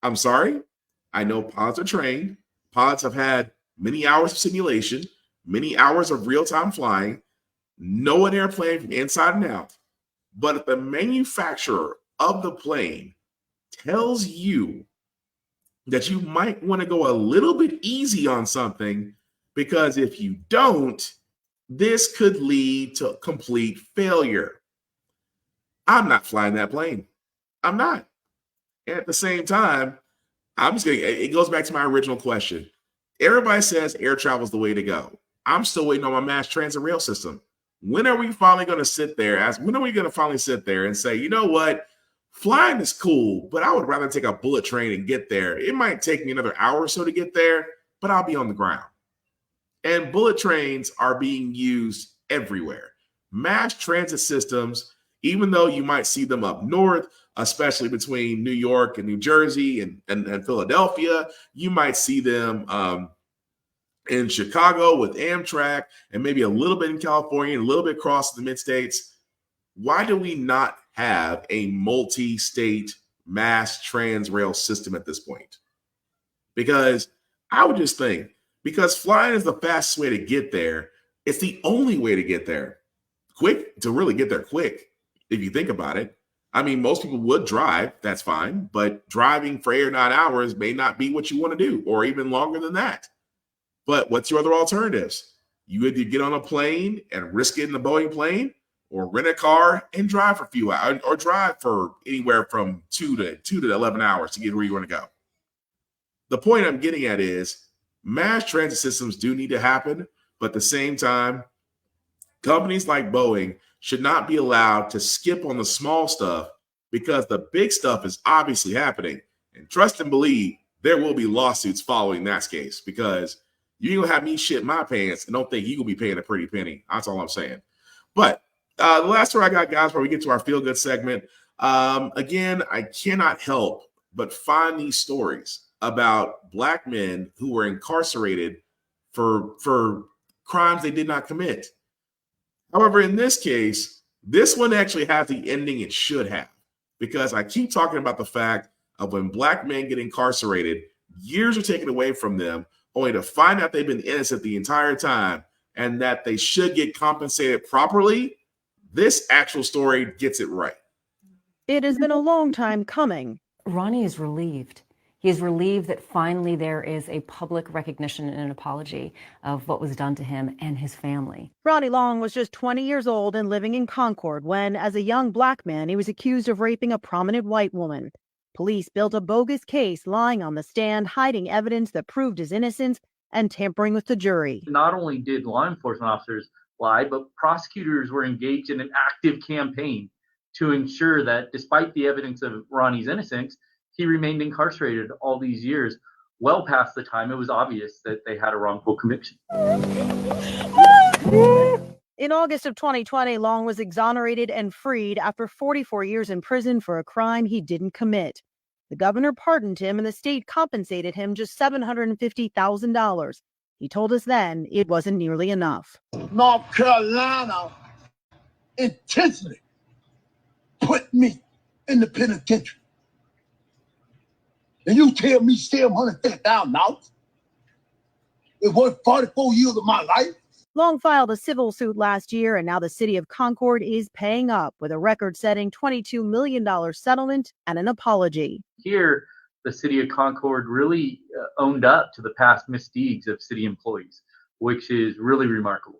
I'm sorry. I know pilots are trained. Pilots have had many hours of simulation, many hours of real-time flying, know an airplane from inside and out. But if the manufacturer of the plane tells you that you might want to go a little bit easy on something, because if you don't, this could lead to complete failure. I'm not flying that plane. I'm not. And at the same time, it goes back to my original question. Everybody says air travel is the way to go. I'm still waiting on my mass transit rail system. When are we finally going to sit there? When are we going to finally sit there and say, you know what? Flying is cool, but I would rather take a bullet train and get there. It might take me another hour or so to get there, but I'll be on the ground. And bullet trains are being used everywhere. Mass transit systems, even though you might see them up north, especially between New York and New Jersey and Philadelphia, you might see them in Chicago with Amtrak and maybe a little bit in California and a little bit across the mid-states. Why do we not have a multi-state mass trans rail system at this point? Because I would just think, because flying is the fastest way to get there, it's the only way to get there quick, to really get there quick, if you think about it. I mean, most people would drive, that's fine, but driving for 8 or 9 hours may not be what you want to do, or even longer than that. But what's your other alternatives? You either get on a plane and risk it in the Boeing plane, or rent a car and drive for a few hours, or drive for anywhere from 2 to 11 hours to get where you want to go. The point I'm getting at is mass transit systems do need to happen, but at the same time, companies like Boeing should not be allowed to skip on the small stuff because the big stuff is obviously happening. And trust and believe there will be lawsuits following that case, because you ain't gonna have me shit my pants and don't think you gonna be paying a pretty penny. That's all I'm saying. But the last story I got, guys, before we get to our feel good segment, again, I cannot help but find these stories about Black men who were incarcerated for crimes they did not commit. However, in this case, this one actually has the ending it should have, because I keep talking about the fact of when Black men get incarcerated, years are taken away from them, only to find out they've been innocent the entire time and that they should get compensated properly. This actual story gets it right. It has been a long time coming. Ronnie is relieved. He is relieved that finally there is a public recognition and an apology of what was done to him and his family. Ronnie Long was just 20 years old and living in Concord when, as a young Black man, he was accused of raping a prominent white woman. Police built a bogus case, lying on the stand, hiding evidence that proved his innocence, and tampering with the jury. Not only did law enforcement officers lie, but prosecutors were engaged in an active campaign to ensure that, despite the evidence of Ronnie's innocence, he remained incarcerated all these years, well past the time it was obvious that they had a wrongful conviction. In August of 2020, Long was exonerated and freed after 44 years in prison for a crime he didn't commit. The governor pardoned him and the state compensated him just $750,000. He told us then it wasn't nearly enough. North Carolina intentionally put me in the penitentiary. And you tell me $750,000? It was 44 years of my life. Long filed a civil suit last year, and now the city of Concord is paying up with a record-setting $22 million settlement and an apology. Here, the city of Concord really owned up to the past misdeeds of city employees, which is really remarkable.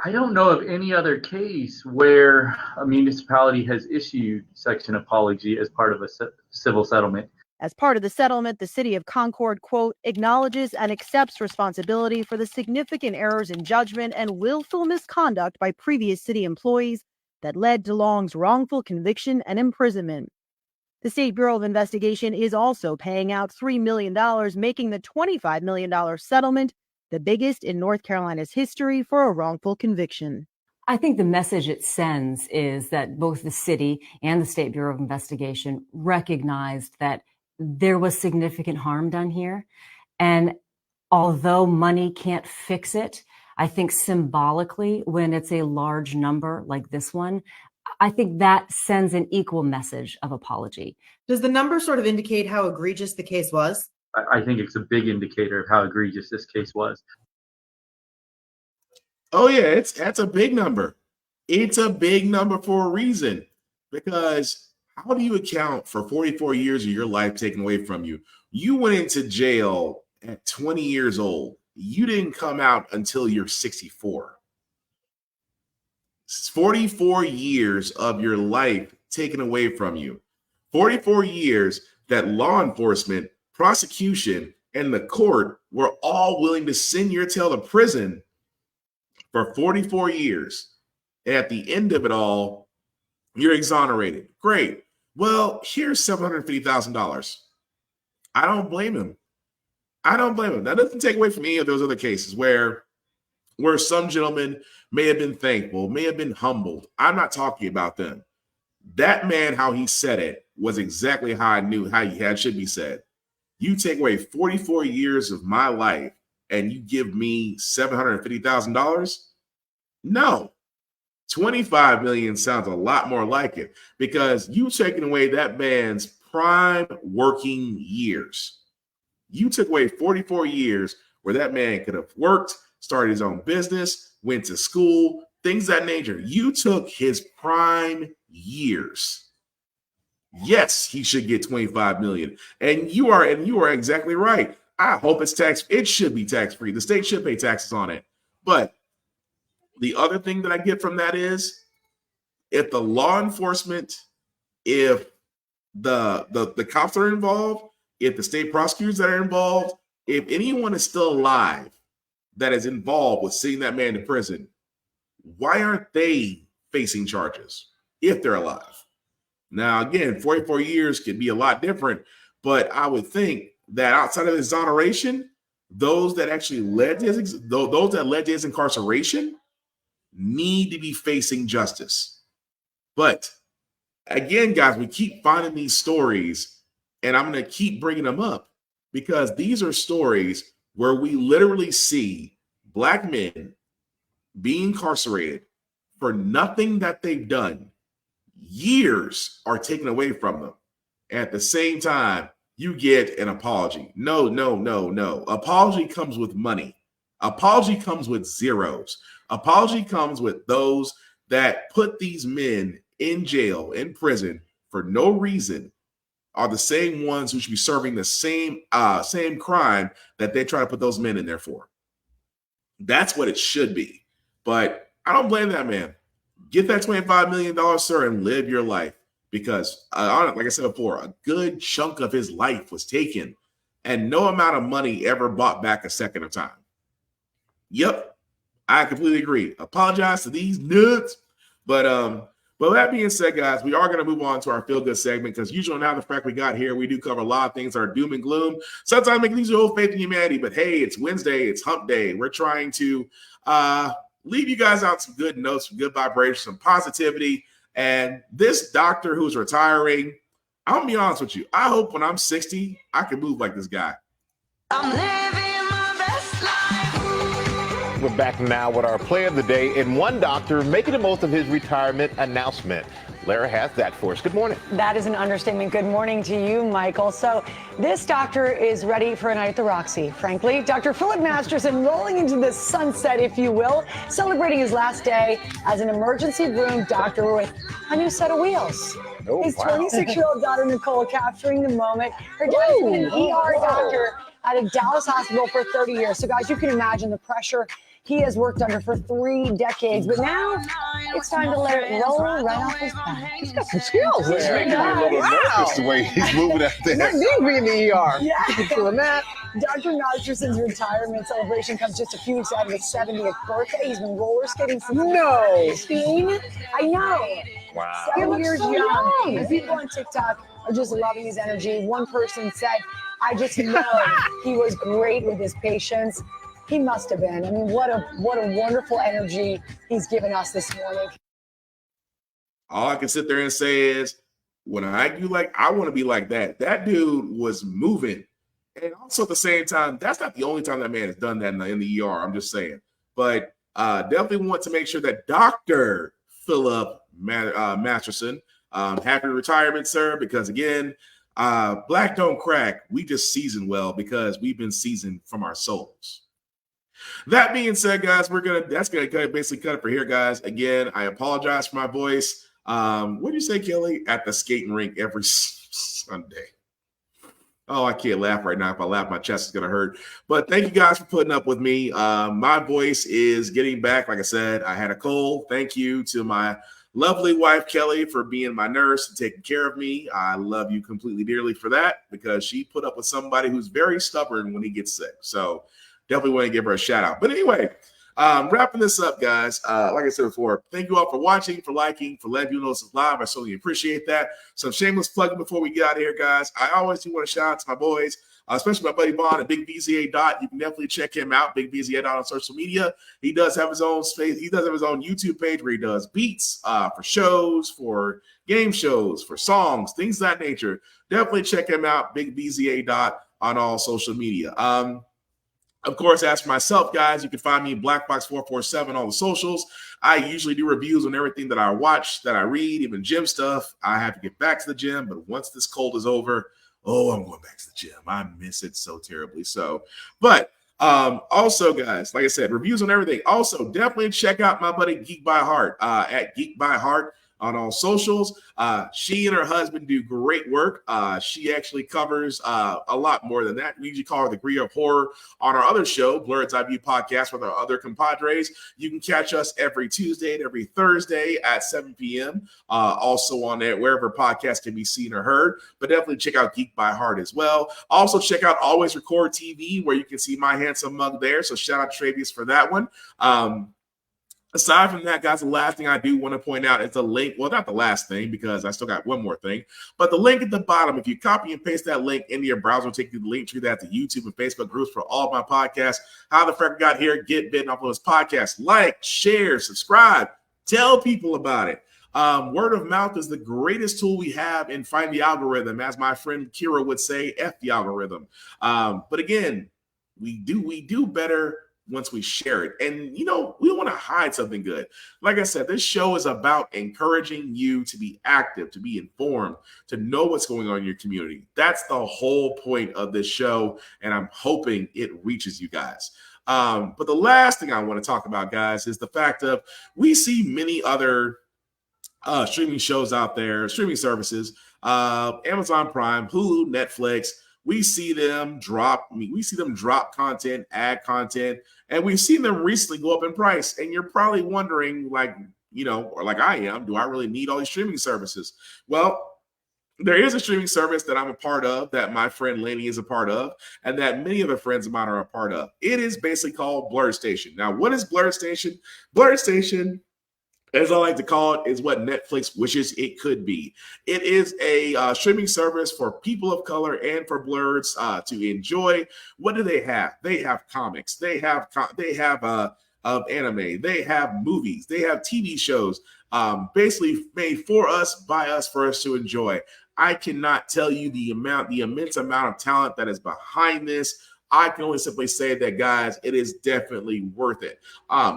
I don't know of any other case where a municipality has issued such an apology as part of a civil settlement. As part of the settlement, the city of Concord, quote, acknowledges and accepts responsibility for the significant errors in judgment and willful misconduct by previous city employees that led to Long's wrongful conviction and imprisonment. The State Bureau of Investigation is also paying out $3 million, making the $25 million settlement the biggest in North Carolina's history for a wrongful conviction. I think the message it sends is that both the city and the State Bureau of Investigation recognized that there was significant harm done here. And although money can't fix it, I think symbolically, when it's a large number like this one, I think that sends an equal message of apology. Does the number sort of indicate how egregious the case was? I think it's a big indicator of how egregious this case was. Oh yeah, that's a big number. It's a big number for a reason, because how do you account for 44 years of your life taken away from you? You went into jail at 20 years old. You didn't come out until you're 64. It's 44 years of your life taken away from you. 44 years that law enforcement, prosecution, and the court were all willing to send your tail to prison for 44 years. And at the end of it all, you're exonerated. Great. Well, here's $750,000. I don't blame him. That doesn't take away from any of those other cases where some gentlemen may have been thankful, may have been humbled. I'm not talking about them. That man, how he said it, was exactly how I knew how it should be said. You take away 44 years of my life and you give me $750,000? No. 25 million sounds a lot more like it, because you taking away that man's prime working years. You took away 44 years where that man could have worked, started his own business, went to school, things of that nature. You took his prime years. Yes, he should get 25 million. And you are exactly right. I hope it should be tax-free. The state should pay taxes on it. But the other thing that I get from that is if the law enforcement, if the cops are involved, if the state prosecutors that are involved, if anyone is still alive that is involved with sending that man to prison, why aren't they facing charges if they're alive? Now, again, 44 years can be a lot different, but I would think that outside of exoneration, those that actually led to his incarceration need to be facing justice. But again, guys, we keep finding these stories, and I'm going to keep bringing them up because these are stories where we literally see Black men being incarcerated for nothing that they've done. Years are taken away from them. At the same time, you get an apology. No. Apology comes with money. Apology comes with zeros. Apology comes with those that put these men in jail, in prison for no reason, are the same ones who should be serving the same crime that they try to put those men in there for. That's what it should be. But I don't blame that man. Get that $25 million, sir, and live your life. Because, like I said before, a good chunk of his life was taken, and no amount of money ever bought back a second of time. Yep, I completely agree. Apologize to these nuts. But that being said, guys, we are going to move on to our feel-good segment because usually on How the Frack We Got Here, we do cover a lot of things that are doom and gloom. Sometimes making these old faith in humanity, but hey, it's Wednesday, it's hump day. We're trying to leave you guys out some good notes, some good vibrations, some positivity. And this doctor who's retiring, I'm going to be honest with you. I hope when I'm 60, I can move like this guy. I'm living my best life. We're back now with our play of the day and one doctor making the most of his retirement announcement. Lara has that for us. Good morning. That is an understatement. Good morning to you, Michael. So this doctor is ready for a night at the Roxy. Frankly, Dr. Philip Masterson rolling into the sunset, if you will, celebrating his last day as an emergency room doctor with a new set of wheels. Oh, his wow. 26-year-old daughter, Nicole, capturing the moment. Her dad's been an ER doctor at a Dallas hospital for 30 years. So, guys, you can imagine the pressure he has worked under for 3 decades, but now it's time to let it roll right off his back. He's got some skills He's there. making Making me a little nervous the way he's moving out there. Not me being in the ER. Yeah. Feeling that. Dr. Masterson's retirement celebration comes just a few weeks out of his 70th birthday. He's been roller skating since 2016. I know. Wow. 7 years so young. young. The people on TikTok are just loving his energy. One person said, I just know he was great with his patients. He must have been. I mean, what a wonderful energy he's given us this morning. All I can sit there and say is, when I do I want to be like that. That dude was moving. And also at the same time, that's not the only time that man has done that in the ER. I'm just saying. But definitely want to make sure that Dr. Philip Masterson, happy retirement, sir, because again, Black don't crack. We just season well because we've been seasoned from our souls. That being said, guys, that's gonna basically cut it for here, guys. Again, I apologize for my voice. What do you say, Kelly? At the skating rink every Sunday. Oh, I can't laugh right now. If I laugh, my chest is gonna hurt. But thank you guys for putting up with me. My voice is getting back. Like I said, I had a cold. Thank you to my lovely wife, Kelly, for being my nurse and taking care of me. I love you completely dearly for that because she put up with somebody who's very stubborn when he gets sick. So definitely want to give her a shout out. But anyway, wrapping this up, guys. Like I said before, thank you all for watching, for liking, for letting you know this is live. I certainly appreciate that. Some shameless plugging before we get out of here, guys. I always do want to shout out to my boys, especially my buddy Bond at Big BZA Dot. You can definitely check him out, Big BZA Dot on social media. He does have his own space. He does have his own YouTube page where he does beats for shows, for game shows, for songs, things of that nature. Definitely check him out, Big BZA Dot on all social media. Of course, as for myself, guys, you can find me Blackbox447 on all the socials. I usually do reviews on everything that I watch, that I read, even gym stuff. I have to get back to the gym, but once this cold is over, I'm going back to the gym. I miss it so terribly. But also, guys, like I said, reviews on everything. Also, definitely check out my buddy Geek by Heart at Geek by Heart. on all socials. She and her husband do great work. She actually covers a lot more than that. We usually call her the Degree of Horror on our other show, Blurred's Eye View Podcast, with our other compadres. You can catch us every Tuesday and every Thursday at 7 p.m. Also on there, wherever podcasts can be seen or heard. But definitely check out Geek by Heart as well. Also check out Always Record TV, where you can see my handsome mug there. So shout out to Travius for that one. Aside from that, guys, the last thing I do want to point out is the link. Well, not the last thing, because I still got one more thing, but the link at the bottom, if you copy and paste that link into your browser, take you to the link tree that to YouTube and Facebook groups for all of my podcasts. How the Frack We Got Here, get bitten off of those podcasts. Like, share, subscribe, tell people about it. Word of mouth is the greatest tool we have in finding the algorithm. As my friend Kira would say, F the algorithm. But again, we do better once we share it. And, we don't want to hide something good. Like I said, this show is about encouraging you to be active, to be informed, to know what's going on in your community. That's the whole point of this show, and I'm hoping it reaches you guys. But the last thing I want to talk about, guys, is the fact of we see many other streaming shows out there, streaming services, Amazon Prime, Hulu, Netflix. We see them drop content, add content, and we've seen them recently go up in price. And you're probably wondering, or like I am, do I really need all these streaming services? Well, there is a streaming service that I'm a part of, that my friend Laney is a part of, and that many other friends of mine are a part of. It is basically called Blurred Station. Now, what is Blurred Station? Blurred Station, as I like to call it, is what Netflix wishes it could be. It is a streaming service for people of color and for blurs to enjoy. What do they have? They have comics. They have anime. They have movies. They have TV shows, basically made for us, by us, for us to enjoy. I cannot tell you the immense amount of talent that is behind this. I can only simply say that, guys, it is definitely worth it.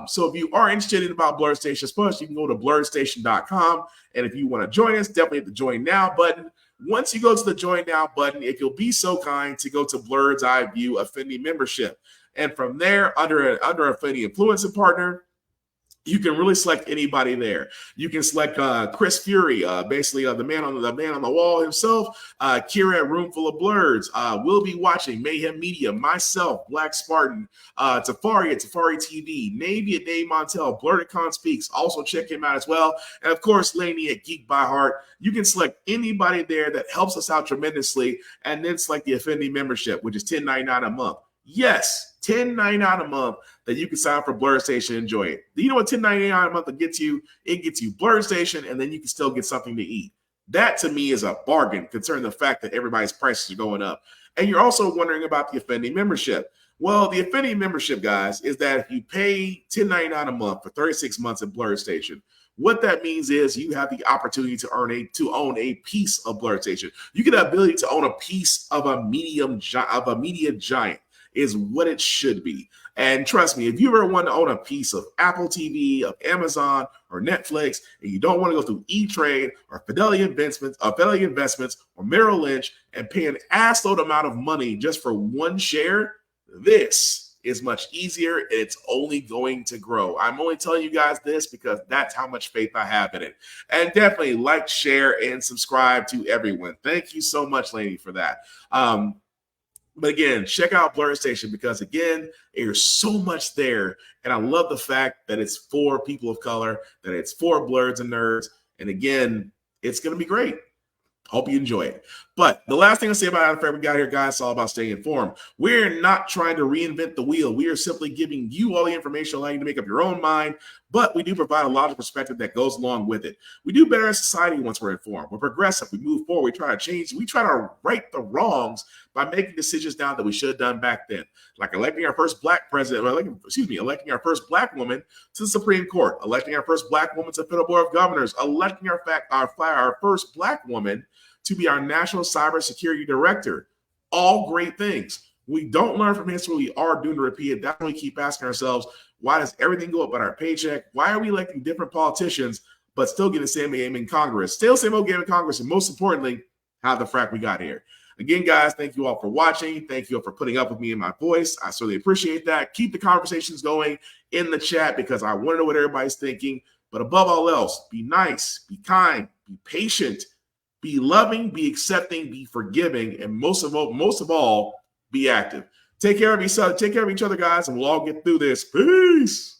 So if you are interested in about Blurred Station Plus, you can go to blurredstation.com. And if you want to join us, definitely hit the Join Now button. Once you go to the Join Now button, if you'll be so kind to go to Blurred's Eye View Affinity Membership. And from there, under Affinity Influencer Partner, you can really select anybody there. You can select Chris Fury, basically the man on the wall himself, Kira at Room Full of Blurs. We'll be watching Mayhem Media, myself, Black Spartan, Tafari at Tafari TV, Navy at Dave Montel, BlurredCon Speaks. Also check him out as well. And of course, Laney at Geek by Heart. You can select anybody there that helps us out tremendously, and then select the Affinity membership, which is $10.99 a month. Yes, $10.99 a month that you can sign up for Blurred Station and enjoy it. You know what $10.99 a month it gets you? It gets you Blurred Station, and then you can still get something to eat. That to me is a bargain, concerning the fact that everybody's prices are going up. And you're also wondering about the Affinity membership. Well, the Affinity membership, guys, is that if you pay $10.99 a month for 36 months at Blurred Station, what that means is you have the opportunity to own a piece of Blurred Station. You get the ability to own a piece of a media giant. Is what it should be. And trust me, if you ever want to own a piece of Apple TV, of Amazon, or Netflix, and you don't want to go through E-Trade or Fidelity Investments or Merrill Lynch and pay an assload amount of money just for one share, this is much easier, and it's only going to grow. I'm only telling you guys this because that's how much faith I have in it. And definitely like, share, and subscribe to everyone. Thank you so much, Laney, for that. But again, check out Blurred Station because, again, there's so much there. And I love the fact that it's for people of color, that it's for blurs and nerds. And again, it's going to be great. Hope you enjoy it. But the last thing I say about How the Frack We Got Here, guys, it's all about staying informed. We're not trying to reinvent the wheel. We are simply giving you all the information allowing you to make up your own mind, but we do provide a logical perspective that goes along with it. We do better as society once we're informed. We're progressive. We move forward. We try to change. We try to right the wrongs by making decisions now that we should have done back then, like electing our first black president, electing our first black woman to the Supreme Court, electing our first black woman to the Federal Board of Governors, electing our first black woman to be our national cybersecurity director. All great things. We don't learn from history. We are doomed to repeat it. That's why we keep asking ourselves, why does everything go up on our paycheck? Why are we electing different politicians, but still getting the same game in Congress? Still same old game in Congress. And most importantly, how the frack we got here. Again, guys, thank you all for watching. Thank you all for putting up with me and my voice. I certainly appreciate that. Keep the conversations going in the chat because I want to know what everybody's thinking. But above all else, be nice, be kind, be patient, be loving, be accepting, be forgiving, and most of all, be active. Take care of yourself, take care of each other, guys, and we'll all get through this. Peace.